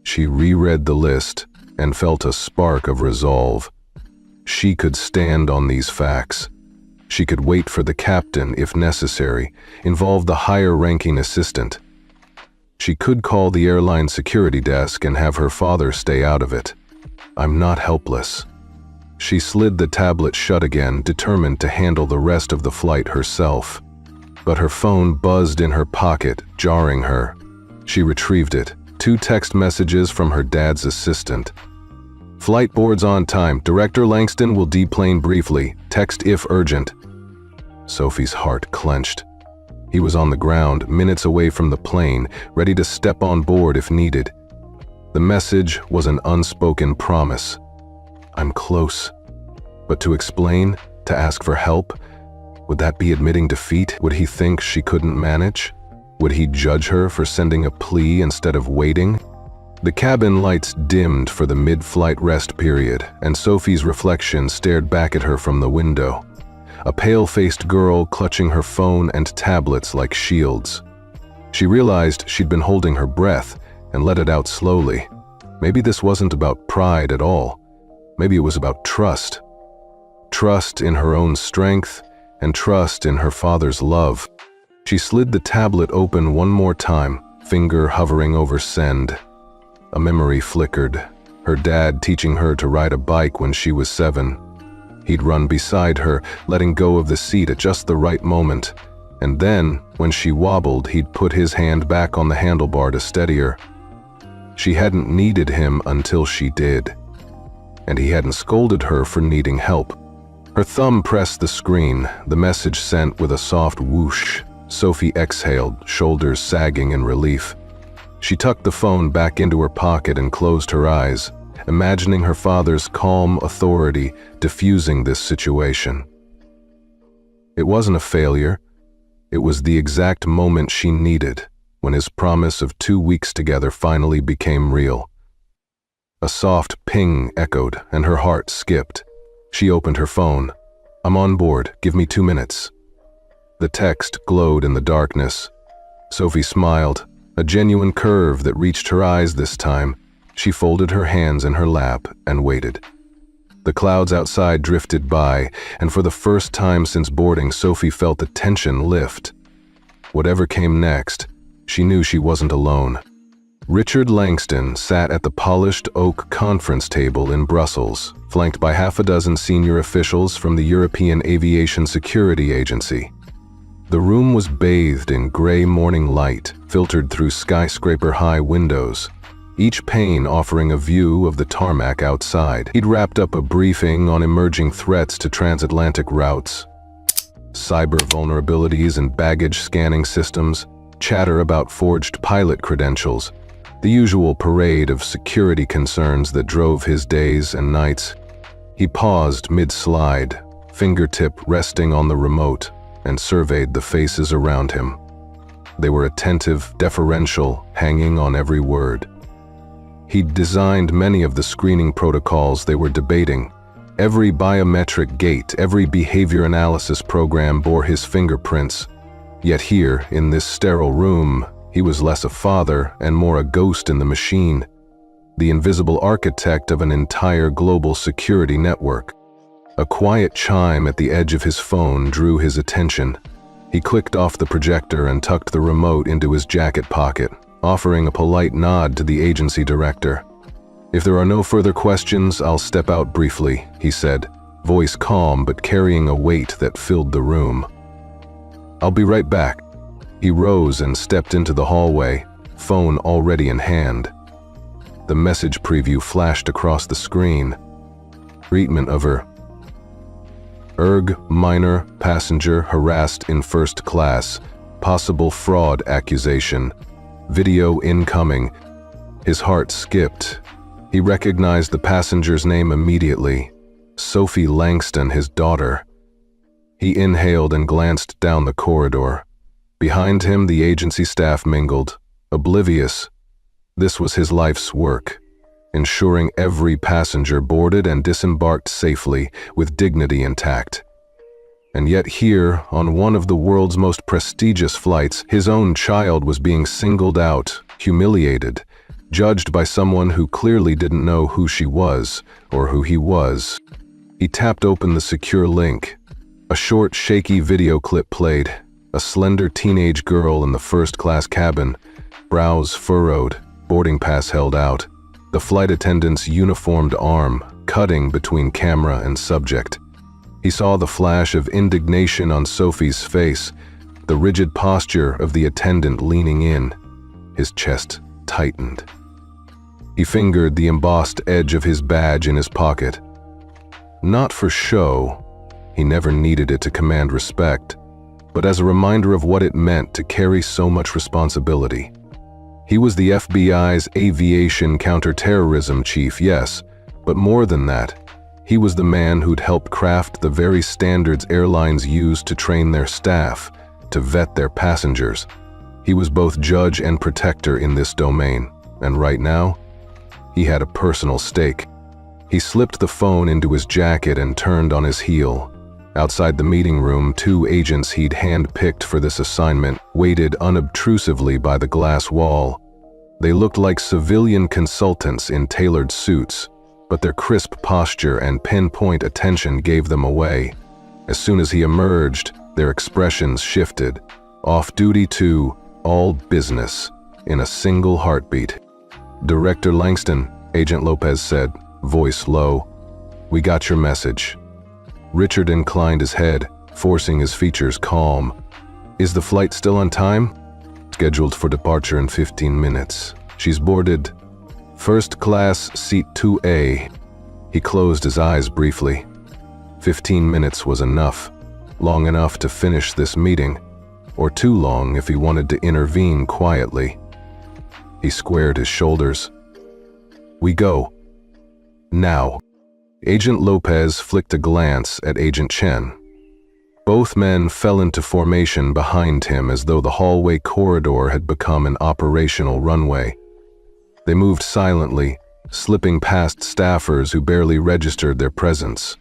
She reread the list and felt a spark of resolve. She could stand on these facts. She could wait for the captain if necessary, involve the higher-ranking assistant. She could call the airline security desk and have her father stay out of it. I'm not helpless. She slid the tablet shut again, determined to handle the rest of the flight herself. But her phone buzzed in her pocket, jarring her. She retrieved it. 2 text messages from her dad's assistant. Flight board's on time. Director Langston will deplane briefly. Text if urgent. Sophie's heart clenched. He was on the ground, minutes away from the plane, ready to step on board if needed. The message was an unspoken promise. I'm close. But to explain, to ask for help, would that be admitting defeat? Would he think she couldn't manage? Would he judge her for sending a plea instead of waiting? The cabin lights dimmed for the mid-flight rest period, and Sophie's reflection stared back at her from the window. A pale-faced girl clutching her phone and tablets like shields. She realized she'd been holding her breath and let it out slowly. Maybe this wasn't about pride at all. Maybe it was about trust. Trust in her own strength and trust in her father's love. She slid the tablet open one more time, finger hovering over send. A memory flickered. Her dad teaching her to ride a bike when she was 7. He'd run beside her, letting go of the seat at just the right moment. And then, when she wobbled, he'd put his hand back on the handlebar to steady her. She hadn't needed him until she did. And he hadn't scolded her for needing help. Her thumb pressed the screen, the message sent with a soft whoosh. Sophie exhaled, shoulders sagging in relief. She tucked the phone back into her pocket and closed her eyes, imagining her father's calm authority diffusing this situation. It wasn't a failure. It was the exact moment she needed, when his promise of 2 weeks together finally became real. A soft ping echoed, and her heart skipped. She opened her phone. I'm on board. Give me 2 minutes. The text glowed in the darkness. Sophie smiled, a genuine curve that reached her eyes this time. She folded her hands in her lap and waited. The clouds outside drifted by, and for the first time since boarding, Sophie felt the tension lift. Whatever came next, she knew she wasn't alone. Richard Langston sat at the polished oak conference table in Brussels, flanked by half a dozen senior officials from the European Aviation Security Agency. The room was bathed in gray morning light, filtered through skyscraper-high windows, each pane offering a view of the tarmac outside. He'd wrapped up a briefing on emerging threats to transatlantic routes, cyber vulnerabilities and baggage scanning systems, chatter about forged pilot credentials, the usual parade of security concerns that drove his days and nights. He paused mid-slide, fingertip resting on the remote, and surveyed the faces around him. They were attentive, deferential, hanging on every word. He'd designed many of the screening protocols they were debating. Every biometric gate, every behavior analysis program bore his fingerprints. Yet here, in this sterile room, he was less a father and more a ghost in the machine, the invisible architect of an entire global security network. A quiet chime at the edge of his phone drew his attention. He clicked off the projector and tucked the remote into his jacket pocket, offering a polite nod to the agency director. If there are no further questions, I'll step out briefly, he said, voice calm but carrying a weight that filled the room. I'll be right back. He rose and stepped into the hallway, phone already in hand. The message preview flashed across the screen. Treatment of her. Erg minor passenger harassed in first class. Possible fraud accusation. Video incoming. His heart skipped. He recognized the passenger's name immediately. Sophie Langston, his daughter. He inhaled and glanced down the corridor. Behind him, the agency staff mingled, oblivious. This was his life's work, ensuring every passenger boarded and disembarked safely, with dignity intact. And yet here, on one of the world's most prestigious flights, his own child was being singled out, humiliated, judged by someone who clearly didn't know who she was, or who he was. He tapped open the secure link. A short, shaky video clip played. A slender teenage girl in the first-class cabin, brows furrowed, boarding pass held out. The flight attendant's uniformed arm, cutting between camera and subject. He saw the flash of indignation on Sophie's face, the rigid posture of the attendant leaning in. His chest tightened. He fingered the embossed edge of his badge in his pocket. Not for show. He never needed it to command respect. but as a reminder of what it meant to carry so much responsibility. He was the FBI's aviation counterterrorism chief, yes, but more than that, he was the man who'd helped craft the very standards airlines use to train their staff, to vet their passengers. He was both judge and protector in this domain, and right now, he had a personal stake. He slipped the phone into his jacket and turned on his heel. Outside the meeting room, 2 agents he'd hand-picked for this assignment waited unobtrusively by the glass wall. They looked like civilian consultants in tailored suits, but their crisp posture and pinpoint attention gave them away. As soon as he emerged, their expressions shifted, off-duty to all business, in a single heartbeat. "Director Langston," Agent Lopez said, voice low, "we got your message." Richard inclined his head, forcing his features calm. "Is the flight still on time?" "Scheduled for departure in 15 minutes. She's boarded first class seat 2A. He closed his eyes briefly. 15 minutes was enough, long enough to finish this meeting, or too long if he wanted to intervene quietly. He squared his shoulders. "We go. Now." Agent Lopez flicked a glance at Agent Chen. Both men fell into formation behind him as though the hallway corridor had become an operational runway. They moved silently, slipping past staffers who barely registered their presence.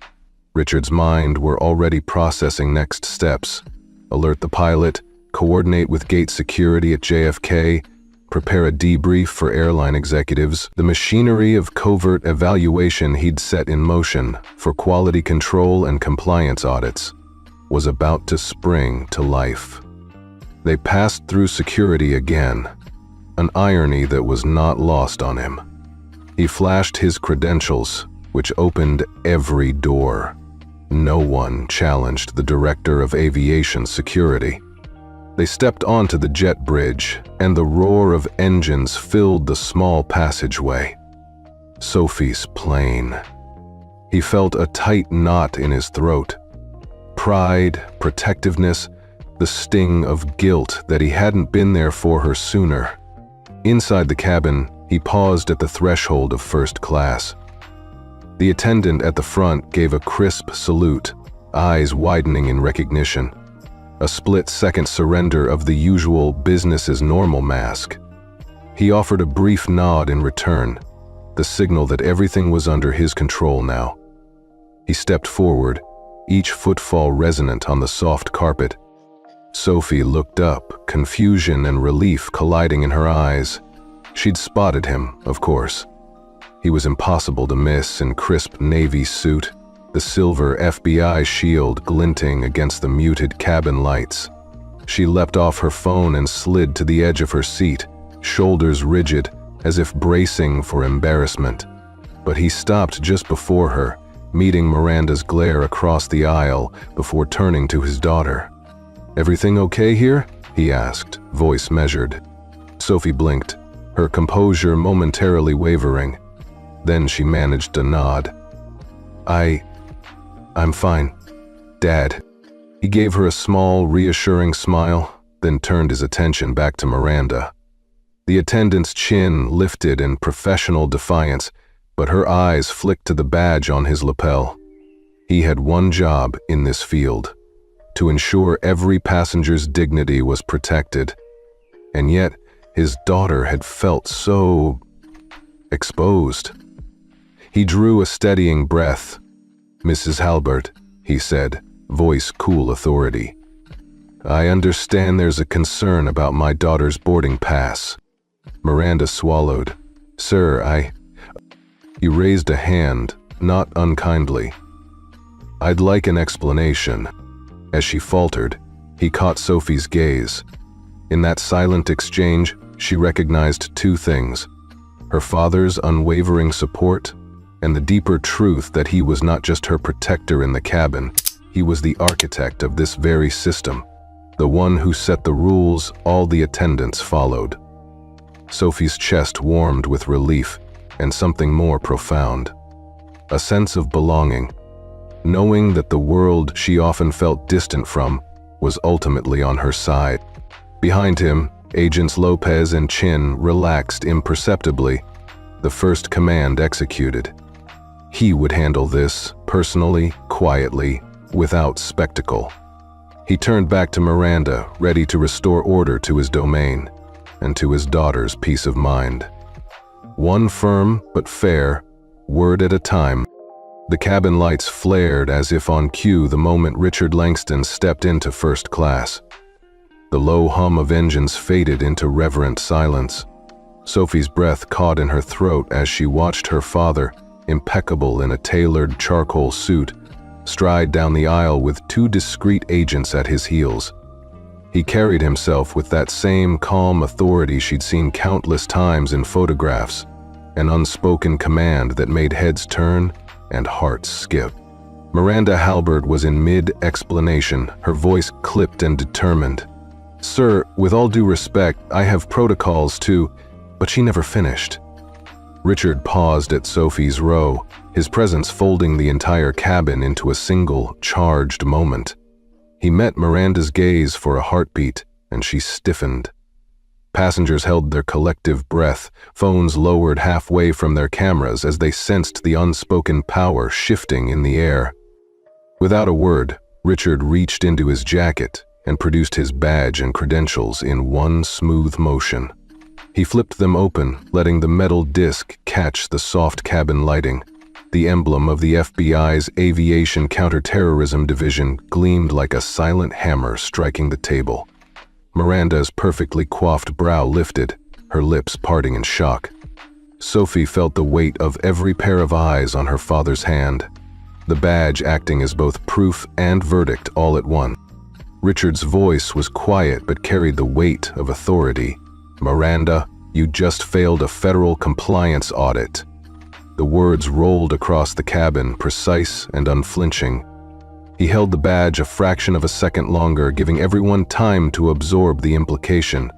Richard's mind were already processing next steps. Alert the pilot, coordinate with gate security at JFK, prepare a debrief for airline executives. The machinery of covert evaluation he'd set in motion for quality control and compliance audits was about to spring to life. They passed through security again, an irony that was not lost on him. He flashed his credentials, which opened every door. No one challenged the director of aviation security. They stepped onto the jet bridge, and the roar of engines filled the small passageway. Sophie's plane. He felt a tight knot in his throat. Pride, protectiveness, the sting of guilt that he hadn't been there for her sooner. Inside the cabin, he paused at the threshold of first class. The attendant at the front gave a crisp salute, eyes widening in recognition. A split-second surrender of the usual business-as-normal mask. He offered a brief nod in return, the signal that everything was under his control now. He stepped forward, each footfall resonant on the soft carpet. Sophie looked up, confusion and relief colliding in her eyes. She'd spotted him, of course. He was impossible to miss in crisp navy suit, the silver FBI shield glinting against the muted cabin lights. She leapt off her phone and slid to the edge of her seat, shoulders rigid, as if bracing for embarrassment. But he stopped just before her, meeting Miranda's glare across the aisle before turning to his daughter. "Everything okay here?" he asked, voice measured. Sophie blinked, her composure momentarily wavering. Then she managed a nod. I'm fine, Dad." He gave her a small, reassuring smile, then turned his attention back to Miranda. The attendant's chin lifted in professional defiance, but her eyes flicked to the badge on his lapel. He had one job in this field: to ensure every passenger's dignity was protected. And yet, his daughter had felt so exposed. He drew a steadying breath. "Mrs. Halbert," he said, voice cool authority. "I understand there's a concern about my daughter's boarding pass." Miranda swallowed. "Sir, He raised a hand, not unkindly. "I'd like an explanation." As she faltered, he caught Sophie's gaze. In that silent exchange, she recognized 2 things: her father's unwavering support, and the deeper truth that he was not just her protector in the cabin, he was the architect of this very system, the one who set the rules all the attendants followed. Sophie's chest warmed with relief and something more profound. A sense of belonging, knowing that the world she often felt distant from was ultimately on her side. Behind him, Agents Lopez and Chin relaxed imperceptibly, the first command executed. He would handle this, personally, quietly, without spectacle. He turned back to Miranda, ready to restore order to his domain, and to his daughter's peace of mind. One firm but fair, word at a time. The cabin lights flared as if on cue the moment Richard Langston stepped into first class. The low hum of engines faded into reverent silence. Sophie's breath caught in her throat as she watched her father, impeccable in a tailored charcoal suit, stride down the aisle with two discreet agents at his heels. He carried himself with that same calm authority she'd seen countless times in photographs, an unspoken command that made heads turn and hearts skip. Miranda Halbert was in mid-explanation, her voice clipped and determined. "Sir, with all due respect, I have protocols too," but she never finished. Richard paused at Sophie's row, his presence folding the entire cabin into a single, charged moment. He met Miranda's gaze for a heartbeat, and she stiffened. Passengers held their collective breath, phones lowered halfway from their cameras as they sensed the unspoken power shifting in the air. Without a word, Richard reached into his jacket and produced his badge and credentials in one smooth motion. He flipped them open, letting the metal disc catch the soft cabin lighting. The emblem of the FBI's Aviation Counterterrorism Division gleamed like a silent hammer striking the table. Miranda's perfectly coiffed brow lifted, her lips parting in shock. Sophie felt the weight of every pair of eyes on her father's hand, the badge acting as both proof and verdict all at once. Richard's voice was quiet but carried the weight of authority. "Miranda, you just failed a federal compliance audit." The words rolled across the cabin, precise and unflinching. He held the badge a fraction of a second longer, giving everyone time to absorb the implication.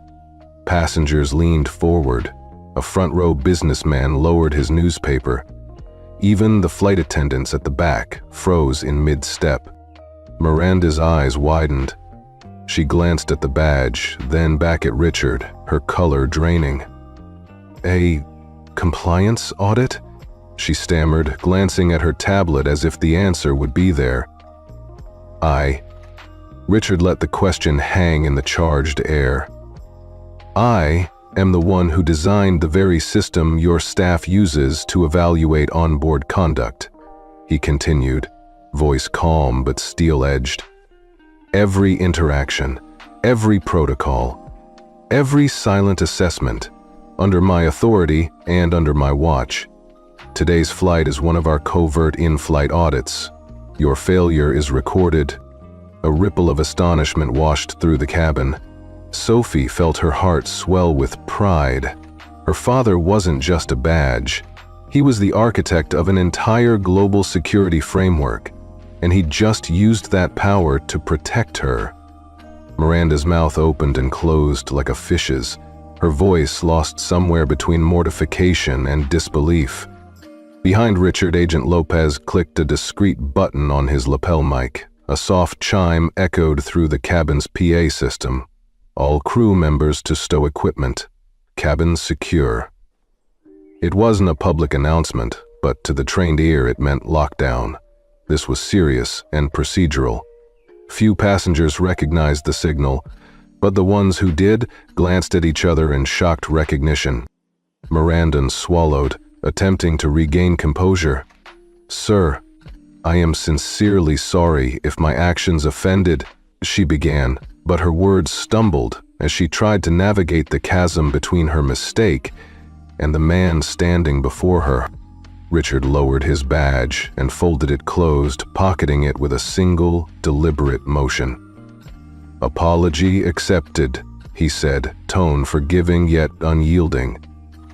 Passengers leaned forward. A front-row businessman lowered his newspaper. Even the flight attendants at the back froze in mid-step. Miranda's eyes widened. She glanced at the badge, then back at Richard, her color draining. "A compliance audit?" she stammered, glancing at her tablet as if the answer would be there. Richard let the question hang in the charged air. "I am the one who designed the very system your staff uses to evaluate onboard conduct," he continued, voice calm but steel-edged. "Every interaction, every protocol, every silent assessment, under my authority and under my watch. Today's flight is one of our covert in-flight audits. Your failure is recorded." A ripple of astonishment washed through the cabin. Sophie felt her heart swell with pride. Her father wasn't just a badge. He was the architect of an entire global security framework, and he just used that power to protect her. Miranda's mouth opened and closed like a fish's, her voice lost somewhere between mortification and disbelief. Behind Richard, Agent Lopez clicked a discreet button on his lapel mic. A soft chime echoed through the cabin's PA system. "All crew members to stow equipment. Cabin secure." It wasn't a public announcement, but to the trained ear it meant lockdown. This was serious and procedural. Few passengers recognized the signal, but the ones who did glanced at each other in shocked recognition. Miranda swallowed, attempting to regain composure. "Sir, I am sincerely sorry if my actions offended," she began, but her words stumbled as she tried to navigate the chasm between her mistake and the man standing before her. Richard lowered his badge and folded it closed, pocketing it with a single, deliberate motion. "Apology accepted," he said, tone forgiving yet unyielding.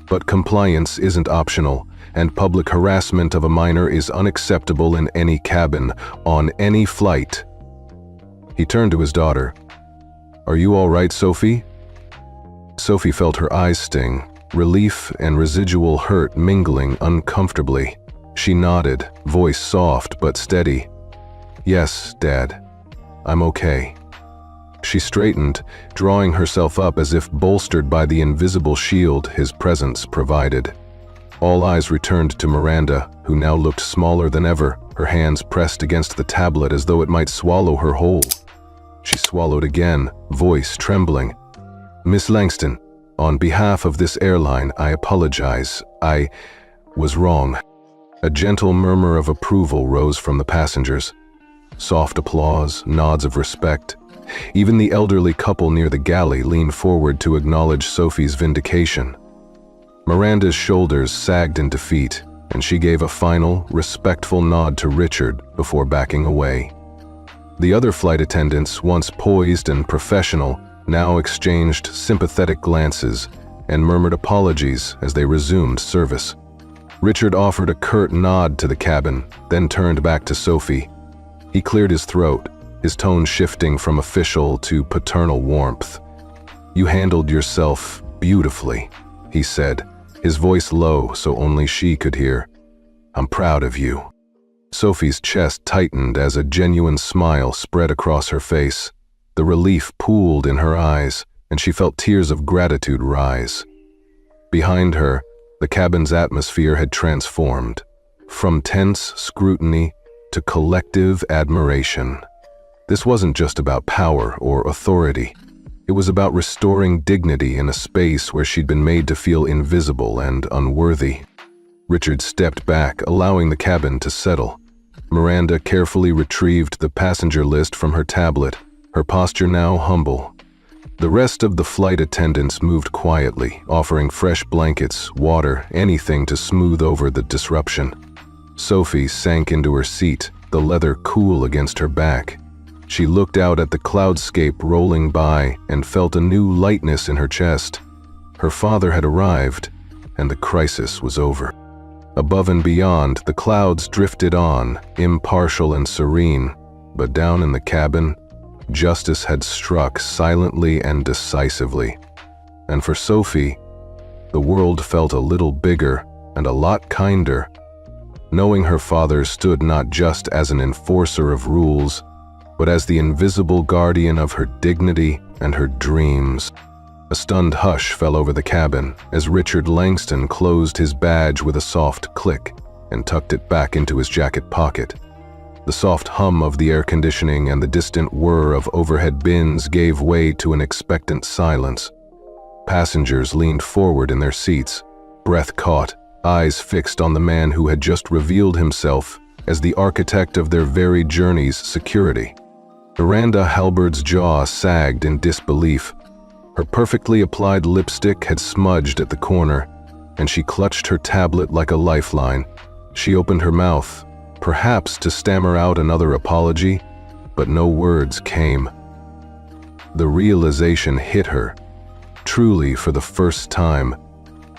"But compliance isn't optional, and public harassment of a minor is unacceptable in any cabin, on any flight." He turned to his daughter. "Are you all right, Sophie?" Sophie felt her eyes sting, relief and residual hurt mingling uncomfortably. She nodded, voice soft but steady. "Yes, Dad. I'm okay." She straightened, drawing herself up as if bolstered by the invisible shield his presence provided. All eyes returned to Miranda, who now looked smaller than ever, her hands pressed against the tablet as though it might swallow her whole. She swallowed again, voice trembling. "Miss Langston, on behalf of this airline, I apologize. I was wrong." A gentle murmur of approval rose from the passengers. Soft applause, nods of respect. Even the elderly couple near the galley leaned forward to acknowledge Sophie's vindication. Miranda's shoulders sagged in defeat, and she gave a final, respectful nod to Richard before backing away. The other flight attendants, once poised and professional, now exchanged sympathetic glances and murmured apologies as they resumed service. Richard offered a curt nod to the cabin, then turned back to Sophie. He cleared his throat, his tone shifting from official to paternal warmth. "You handled yourself beautifully," he said, his voice low so only she could hear. "I'm proud of you." Sophie's chest tightened as a genuine smile spread across her face. The relief pooled in her eyes, and she felt tears of gratitude rise. Behind her, the cabin's atmosphere had transformed, from tense scrutiny to collective admiration. This wasn't just about power or authority. It was about restoring dignity in a space where she'd been made to feel invisible and unworthy. Richard stepped back, allowing the cabin to settle. Miranda carefully retrieved the passenger list from her tablet, her posture now humble. The rest of the flight attendants moved quietly, offering fresh blankets, water, anything to smooth over the disruption. Sophie sank into her seat, the leather cool against her back. She looked out at the cloudscape rolling by and felt a new lightness in her chest. Her father had arrived, and the crisis was over. Above and beyond, the clouds drifted on, impartial and serene, but down in the cabin, justice had struck silently and decisively. And for Sophie, the world felt a little bigger and a lot kinder, knowing her father stood not just as an enforcer of rules, but as the invisible guardian of her dignity and her dreams. A stunned hush fell over the cabin as Richard Langston closed his badge with a soft click and tucked it back into his jacket pocket. The soft hum of the air conditioning and the distant whir of overhead bins gave way to an expectant silence. Passengers leaned forward in their seats, breath caught, eyes fixed on the man who had just revealed himself as the architect of their very journey's security. Miranda Halbert's jaw sagged in disbelief. Her perfectly applied lipstick had smudged at the corner, and she clutched her tablet like a lifeline. She opened her mouth, perhaps to stammer out another apology, but no words came. The realization hit her. Truly, for the first time,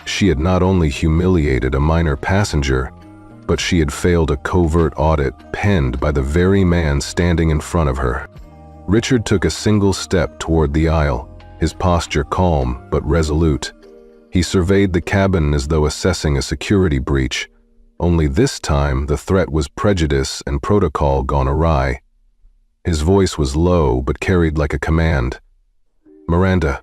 she had not only humiliated a minor passenger, but she had failed a covert audit penned by the very man standing in front of her. Richard took a single step toward the aisle, his posture calm but resolute. He surveyed the cabin as though assessing a security breach, only this time the threat was prejudice and protocol gone awry. His voice was low but carried like a command. "Miranda,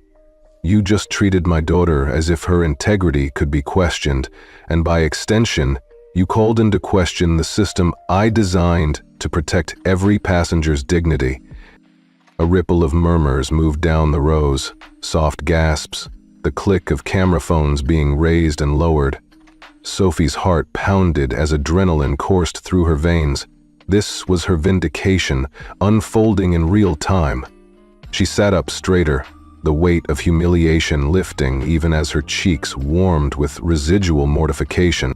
you just treated my daughter as if her integrity could be questioned, and by extension, you called into question the system I designed to protect every passenger's dignity." A ripple of murmurs moved down the rows, soft gasps, the click of camera phones being raised and lowered. Sophie's heart pounded as adrenaline coursed through her veins. This was her vindication, unfolding in real time. She sat up straighter, the weight of humiliation lifting even as her cheeks warmed with residual mortification.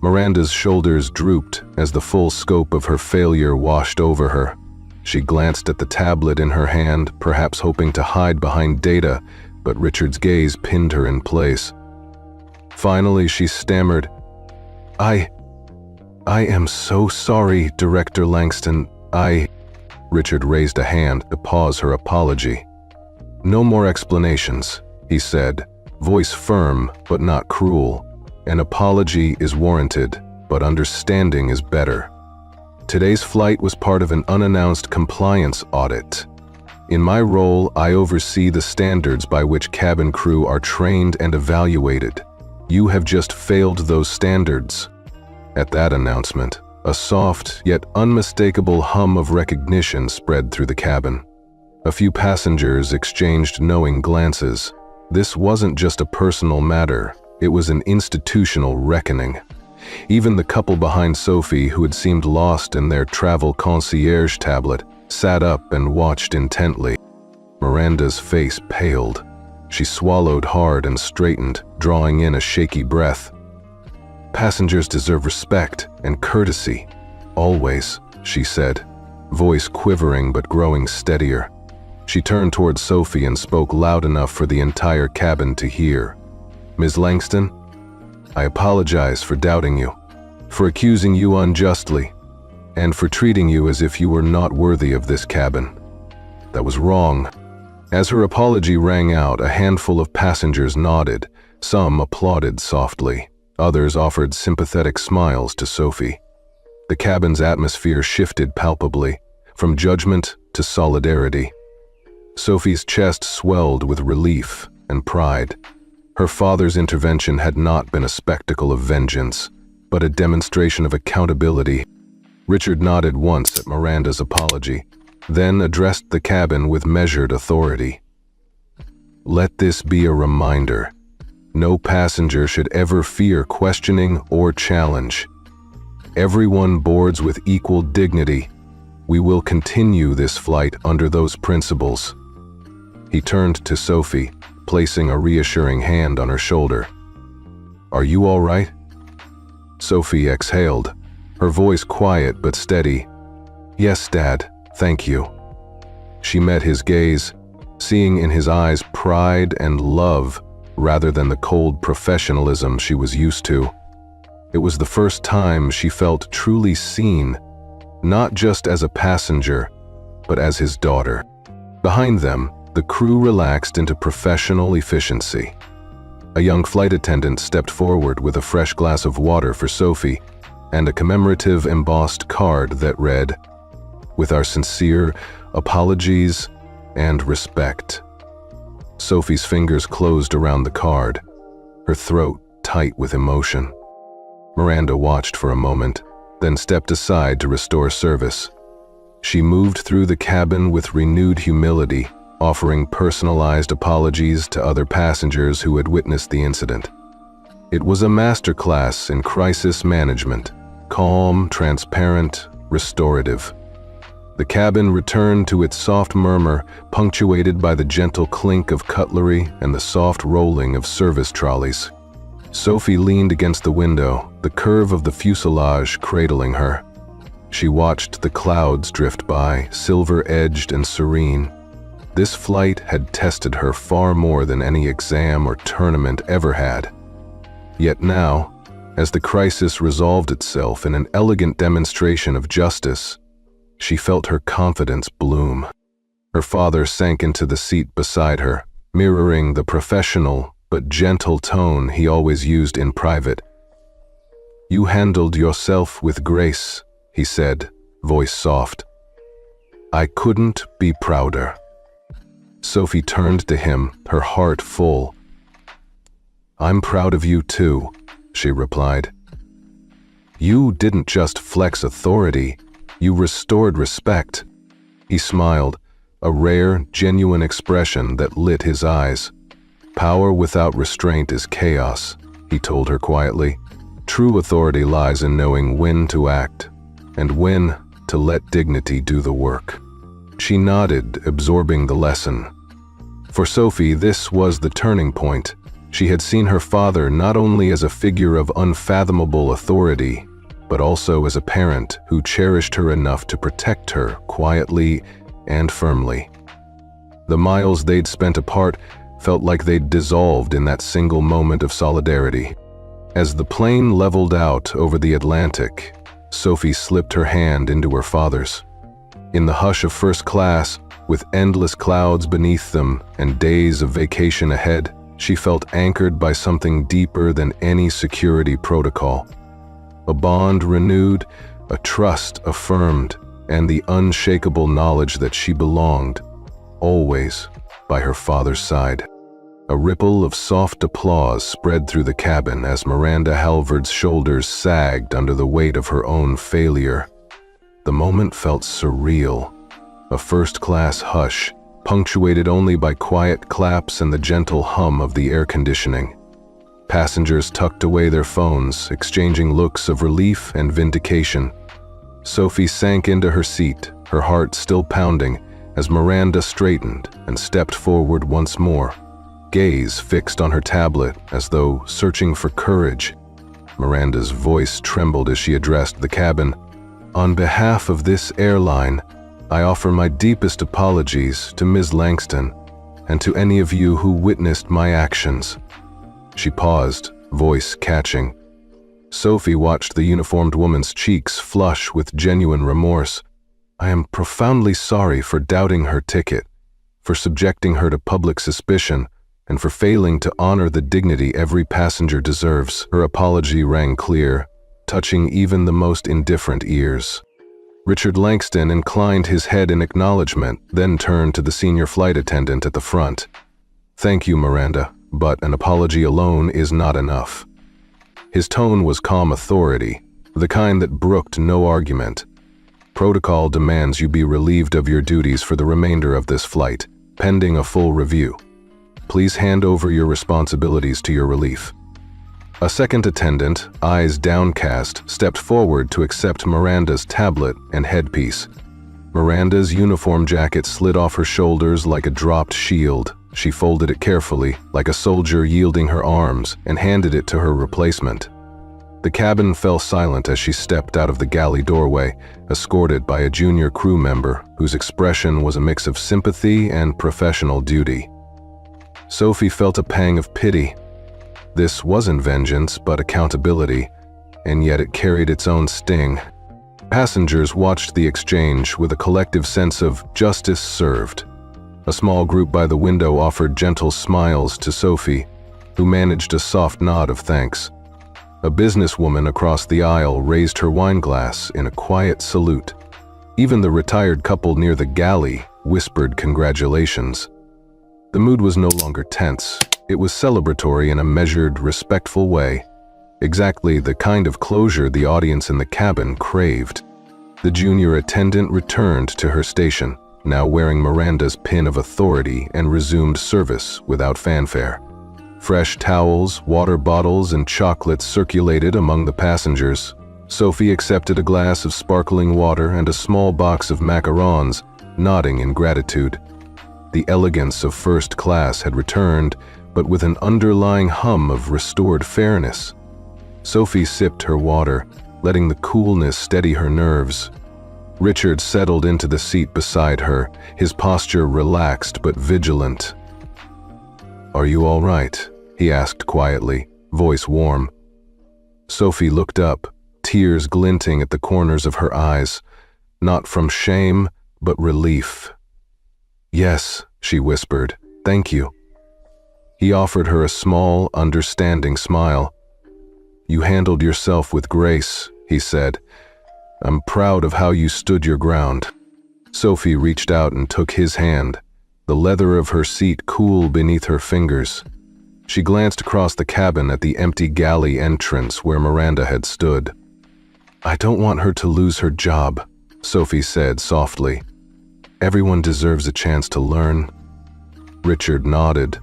Miranda's shoulders drooped as the full scope of her failure washed over her. She glanced at the tablet in her hand, perhaps hoping to hide behind data, but Richard's gaze pinned her in place. Finally, she stammered, I am so sorry, Director Langston. Richard raised a hand to pause her apology. "No more explanations," he said, voice firm but not cruel. "An apology is warranted, but understanding is better. Today's flight was part of an unannounced compliance audit. In my role, I oversee the standards by which cabin crew are trained and evaluated. You have just failed those standards." At that announcement, a soft yet unmistakable hum of recognition spread through the cabin. A few passengers exchanged knowing glances. This wasn't just a personal matter, it was an institutional reckoning. Even the couple behind Sophie, who had seemed lost in their travel concierge tablet, sat up and watched intently. Miranda's face paled. She swallowed hard and straightened, drawing in a shaky breath. "Passengers deserve respect and courtesy. Always," she said, voice quivering but growing steadier. She turned towards Sophie and spoke loud enough for the entire cabin to hear. "Ms. Langston, I apologize for doubting you, for accusing you unjustly, and for treating you as if you were not worthy of this cabin. That was wrong." As her apology rang out, a handful of passengers nodded. Some applauded softly. Others offered sympathetic smiles to Sophie. The cabin's atmosphere shifted palpably, from judgment to solidarity. Sophie's chest swelled with relief and pride. Her father's intervention had not been a spectacle of vengeance, but a demonstration of accountability. Richard nodded once at Miranda's apology, then addressed the cabin with measured authority. "Let this be a reminder. No passenger should ever fear questioning or challenge. Everyone boards with equal dignity. We will continue this flight under those principles." He turned to Sophie, placing a reassuring hand on her shoulder. "Are you all right?" Sophie exhaled, her voice quiet but steady. "Yes, Dad, thank you." She met his gaze, seeing in his eyes pride and love rather than the cold professionalism she was used to. It was the first time she felt truly seen, not just as a passenger, but as his daughter. Behind them, the crew relaxed into professional efficiency. A young flight attendant stepped forward with a fresh glass of water for Sophie and a commemorative embossed card that read, "With our sincere apologies and respect." Sophie's fingers closed around the card, her throat tight with emotion. Miranda watched for a moment, then stepped aside to restore service. She moved through the cabin with renewed humility, offering personalized apologies to other passengers who had witnessed the incident. It was a masterclass in crisis management, calm, transparent, restorative. The cabin returned to its soft murmur, punctuated by the gentle clink of cutlery and the soft rolling of service trolleys. Sophie leaned against the window, the curve of the fuselage cradling her. She watched the clouds drift by, silver-edged and serene. This flight had tested her far more than any exam or tournament ever had. Yet now, as the crisis resolved itself in an elegant demonstration of justice, she felt her confidence bloom. Her father sank into the seat beside her, mirroring the professional but gentle tone he always used in private. "You handled yourself with grace," he said, voice soft. "I couldn't be prouder." Sophie turned to him, her heart full. "I'm proud of you too," she replied. "You didn't just flex authority, you restored respect." He smiled, a rare, genuine expression that lit his eyes. "Power without restraint is chaos," he told her quietly. "True authority lies in knowing when to act, and when to let dignity do the work." She nodded, absorbing the lesson. For Sophie, this was the turning point. She had seen her father not only as a figure of unfathomable authority, but also as a parent who cherished her enough to protect her quietly and firmly. The miles they'd spent apart felt like they'd dissolved in that single moment of solidarity. As the plane leveled out over the Atlantic, Sophie slipped her hand into her father's. In the hush of first class, with endless clouds beneath them and days of vacation ahead, she felt anchored by something deeper than any security protocol. A bond renewed, a trust affirmed, and the unshakable knowledge that she belonged, always by her father's side. A ripple of soft applause spread through the cabin as Miranda Halvard's shoulders sagged under the weight of her own failure. The moment felt surreal, a first-class hush, punctuated only by quiet claps and the gentle hum of the air conditioning. Passengers tucked away their phones, exchanging looks of relief and vindication. Sophie sank into her seat, her heart still pounding, as Miranda straightened and stepped forward once more, gaze fixed on her tablet as though searching for courage. Miranda's voice trembled as she addressed the cabin. "On behalf of this airline, I offer my deepest apologies to Ms. Langston and to any of you who witnessed my actions." She paused, voice catching. Sophie watched the uniformed woman's cheeks flush with genuine remorse. "I am profoundly sorry for doubting her ticket, for subjecting her to public suspicion, and for failing to honor the dignity every passenger deserves." Her apology rang clear, touching even the most indifferent ears. Richard Langston inclined his head in acknowledgement, then turned to the senior flight attendant at the front. "Thank you, Miranda, but an apology alone is not enough." His tone was calm authority, the kind that brooked no argument. "Protocol demands you be relieved of your duties for the remainder of this flight, pending a full review. Please hand over your responsibilities to your relief." A second attendant, eyes downcast, stepped forward to accept Miranda's tablet and headpiece. Miranda's uniform jacket slid off her shoulders like a dropped shield. She folded it carefully, like a soldier yielding her arms, and handed it to her replacement. The cabin fell silent as she stepped out of the galley doorway, escorted by a junior crew member whose expression was a mix of sympathy and professional duty. Sophie felt a pang of pity. This wasn't vengeance, but accountability, and yet it carried its own sting. Passengers watched the exchange with a collective sense of justice served. A small group by the window offered gentle smiles to Sophie, who managed a soft nod of thanks. A businesswoman across the aisle raised her wine glass in a quiet salute. Even the retired couple near the galley whispered congratulations. The mood was no longer tense. It was celebratory in a measured, respectful way, exactly the kind of closure the audience in the cabin craved. The junior attendant returned to her station, now wearing Miranda's pin of authority, and resumed service without fanfare. Fresh towels, water bottles, and chocolates circulated among the passengers. Sophie accepted a glass of sparkling water and a small box of macarons, nodding in gratitude. The elegance of first class had returned, but with an underlying hum of restored fairness. Sophie sipped her water, letting the coolness steady her nerves. Richard settled into the seat beside her, his posture relaxed but vigilant. "Are you all right?" he asked quietly, voice warm. Sophie looked up, tears glinting at the corners of her eyes, not from shame, but relief. "Yes," she whispered, "thank you." He offered her a small, understanding smile. "You handled yourself with grace," he said. "I'm proud of how you stood your ground." Sophie reached out and took his hand, the leather of her seat cool beneath her fingers. She glanced across the cabin at the empty galley entrance where Miranda had stood. "I don't want her to lose her job," Sophie said softly. "Everyone deserves a chance to learn." Richard nodded,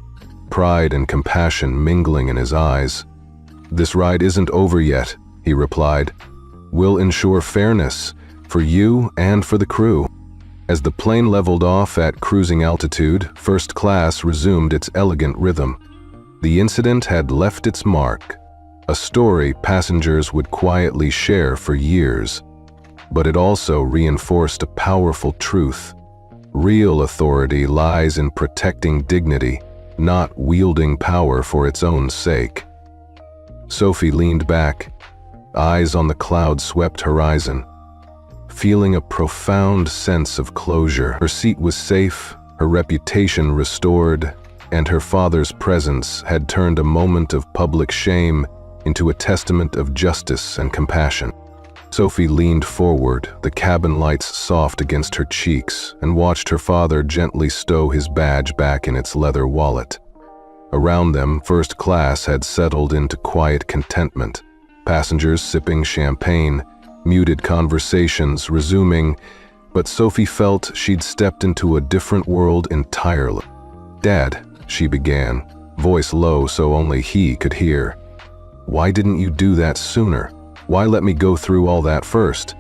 pride and compassion mingling in his eyes. "This ride isn't over yet," he replied. "We'll ensure fairness, for you and for the crew." As the plane leveled off at cruising altitude, first class resumed its elegant rhythm. The incident had left its mark, a story passengers would quietly share for years. But it also reinforced a powerful truth. Real authority lies in protecting dignity, not wielding power for its own sake. Sophie leaned back, eyes on the cloud-swept horizon, feeling a profound sense of closure. Her seat was safe, her reputation restored, and her father's presence had turned a moment of public shame into a testament of justice and compassion. Sophie leaned forward, the cabin lights soft against her cheeks, and watched her father gently stow his badge back in its leather wallet. Around them, first class had settled into quiet contentment, passengers sipping champagne, muted conversations resuming, but Sophie felt she'd stepped into a different world entirely. "Dad," she began, voice low so only he could hear. "Why didn't you do that sooner? Why let me go through all that first?"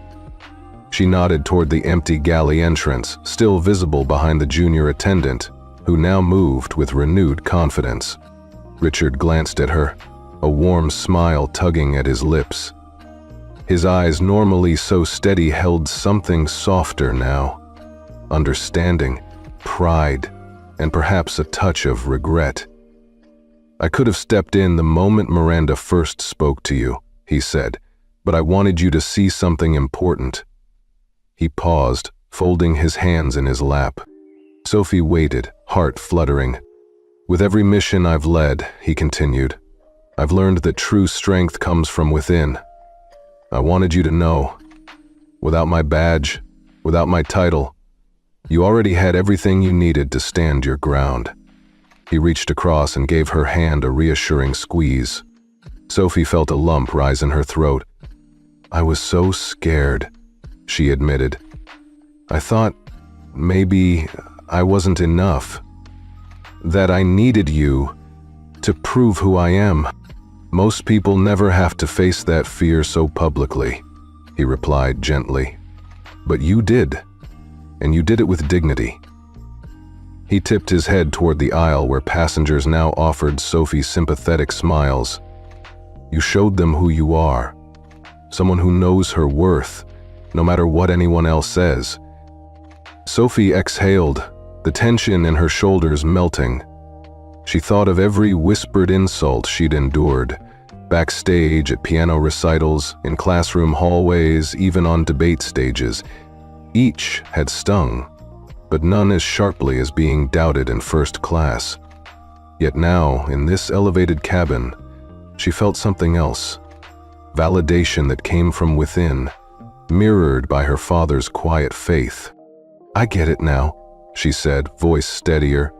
She nodded toward the empty galley entrance, still visible behind the junior attendant, who now moved with renewed confidence. Richard glanced at her, a warm smile tugging at his lips. His eyes, normally so steady, held something softer now. Understanding, pride, and perhaps a touch of regret. "I could have stepped in the moment Miranda first spoke to you," he said, "but I wanted you to see something important." He paused, folding his hands in his lap. Sophie waited, heart fluttering. "With every mission I've led," he continued, "I've learned that true strength comes from within. I wanted you to know. Without my badge, without my title, you already had everything you needed to stand your ground." He reached across and gave her hand a reassuring squeeze. Sophie felt a lump rise in her throat. "I was so scared," she admitted. "I thought maybe I wasn't enough. That I needed you to prove who I am. Most people never have to face that fear so publicly," he replied gently. "But you did, and you did it with dignity." He tipped his head toward the aisle where passengers now offered Sophie sympathetic smiles. "You showed them who you are, someone who knows her worth, no matter what anyone else says." Sophie exhaled, the tension in her shoulders melting. She thought of every whispered insult she'd endured, backstage, at piano recitals, in classroom hallways, even on debate stages. Each had stung, but none as sharply as being doubted in first class. Yet now, in this elevated cabin, she felt something else. Validation that came from within, mirrored by her father's quiet faith. "I get it now," she said, voice steadier.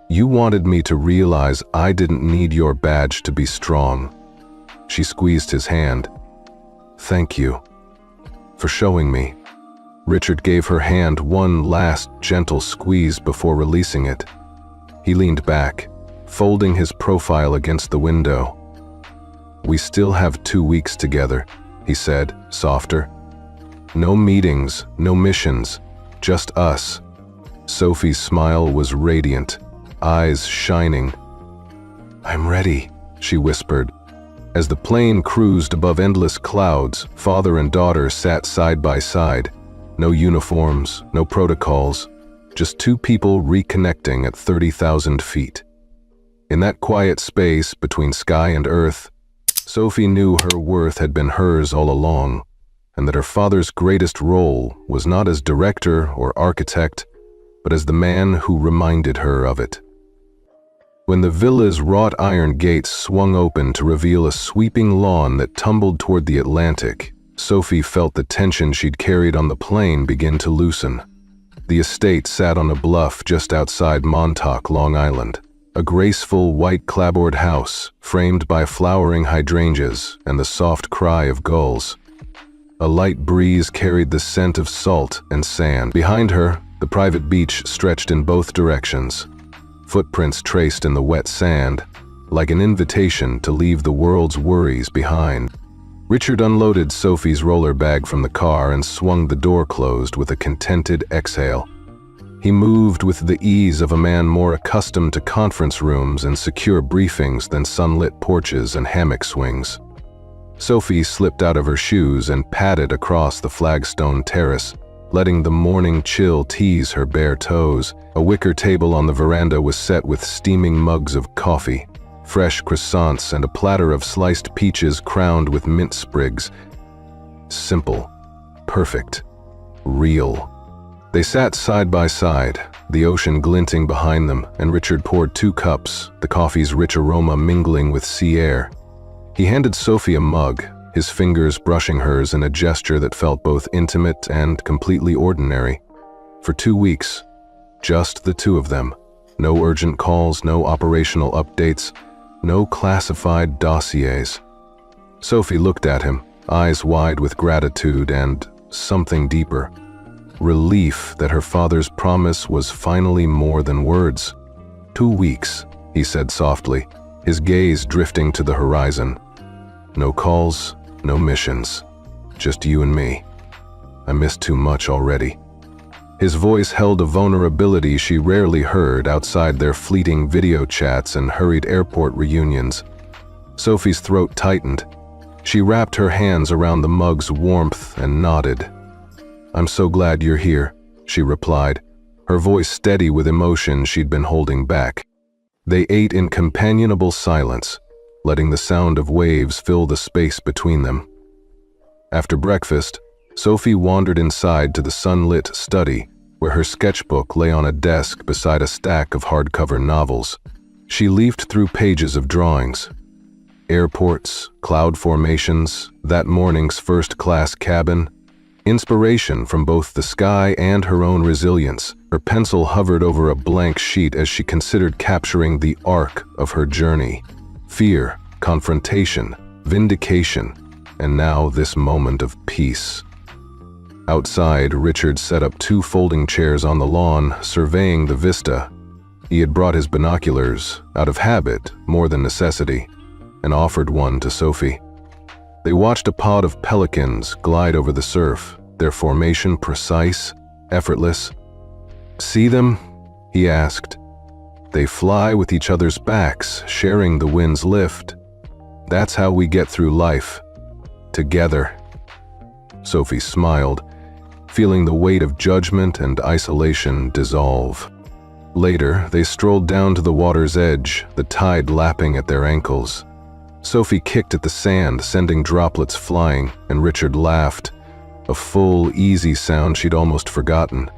"You wanted me to realize I didn't need your badge to be strong." She squeezed his hand. "Thank you for showing me." Richard gave her hand one last gentle squeeze before releasing it. He leaned back, folding his profile against the window. "We still have 2 weeks together," he said, softer. "No meetings, no missions, just us." Sophie's smile was radiant, eyes shining. "I'm ready," she whispered. As the plane cruised above endless clouds, father and daughter sat side by side. No uniforms, no protocols, just two people reconnecting at 30,000 feet. In that quiet space between sky and earth, Sophie knew her worth had been hers all along, and that her father's greatest role was not as director or architect, but as the man who reminded her of it. When the villa's wrought iron gates swung open to reveal a sweeping lawn that tumbled toward the Atlantic, Sophie felt the tension she'd carried on the plane begin to loosen. The estate sat on a bluff just outside Montauk, Long Island, a graceful white clapboard house framed by flowering hydrangeas and the soft cry of gulls. A light breeze carried the scent of salt and sand. Behind her, the private beach stretched in both directions, footprints traced in the wet sand, like an invitation to leave the world's worries behind. Richard unloaded Sophie's roller bag from the car and swung the door closed with a contented exhale. He moved with the ease of a man more accustomed to conference rooms and secure briefings than sunlit porches and hammock swings. Sophie slipped out of her shoes and padded across the flagstone terrace, letting the morning chill tease her bare toes. A wicker table on the veranda was set with steaming mugs of coffee, fresh croissants, and a platter of sliced peaches crowned with mint sprigs. Simple, perfect, real. They sat side by side, the ocean glinting behind them, and Richard poured 2 cups, the coffee's rich aroma mingling with sea air. He handed Sophie a mug, his fingers brushing hers in a gesture that felt both intimate and completely ordinary. For 2 weeks, just the two of them. No urgent calls, no operational updates, no classified dossiers. Sophie looked at him, eyes wide with gratitude and something deeper. Relief that her father's promise was finally more than words. 2 weeks, he said softly, his gaze drifting to the horizon. No calls, no missions, just you and me. I missed too much already. His voice held a vulnerability she rarely heard outside their fleeting video chats and hurried airport reunions. Sophie's throat tightened. She wrapped her hands around the mug's warmth and nodded. "I'm so glad you're here," she replied, her voice steady with emotion she'd been holding back. They ate in companionable silence, letting the sound of waves fill the space between them. After breakfast, Sophie wandered inside to the sunlit study, where her sketchbook lay on a desk beside a stack of hardcover novels. She leafed through pages of drawings. Airports, cloud formations, that morning's first-class cabin. Inspiration from both the sky and her own resilience. Her pencil hovered over a blank sheet as she considered capturing the arc of her journey. Fear, confrontation, vindication, and now this moment of peace. Outside, Richard set up 2 folding chairs on the lawn, surveying the vista. He had brought his binoculars, out of habit more than necessity, and offered one to Sophie. They watched a pod of pelicans glide over the surf, their formation precise, effortless. "See them?" he asked. "They fly with each other's backs, sharing the wind's lift. That's how we get through life. Together." Sophie smiled, feeling the weight of judgment and isolation dissolve. Later, they strolled down to the water's edge, the tide lapping at their ankles. Sophie kicked at the sand, sending droplets flying, and Richard laughed, a full, easy sound she'd almost forgotten.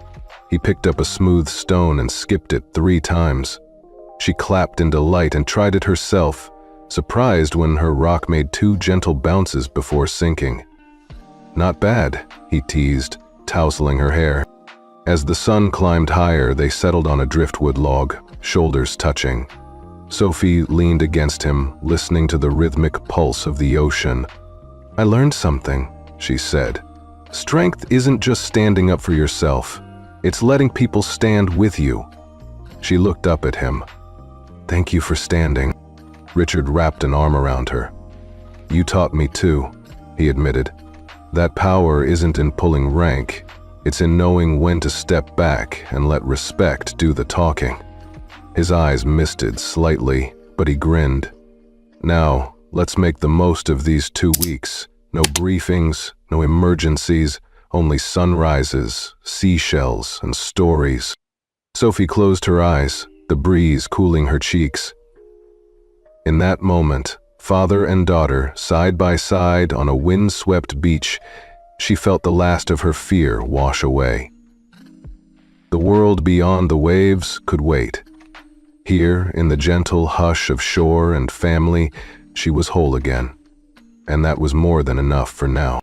He picked up a smooth stone and skipped it 3 times. She clapped in delight and tried it herself, surprised when her rock made 2 gentle bounces before sinking. "Not bad," he teased, tousling her hair. As the sun climbed higher, they settled on a driftwood log, shoulders touching. Sophie leaned against him, listening to the rhythmic pulse of the ocean. "I learned something," she said. "Strength isn't just standing up for yourself. It's letting people stand with you." She looked up at him. "Thank you for standing." Richard wrapped an arm around her. "You taught me too," he admitted. "That power isn't in pulling rank. It's in knowing when to step back and let respect do the talking." His eyes misted slightly, but he grinned. "Now, let's make the most of these 2 weeks. No briefings, no emergencies, only sunrises, seashells, and stories." Sophie closed her eyes, the breeze cooling her cheeks. In that moment, father and daughter, side by side on a wind-swept beach, she felt the last of her fear wash away. The world beyond the waves could wait. Here, in the gentle hush of shore and family, she was whole again. And that was more than enough for now.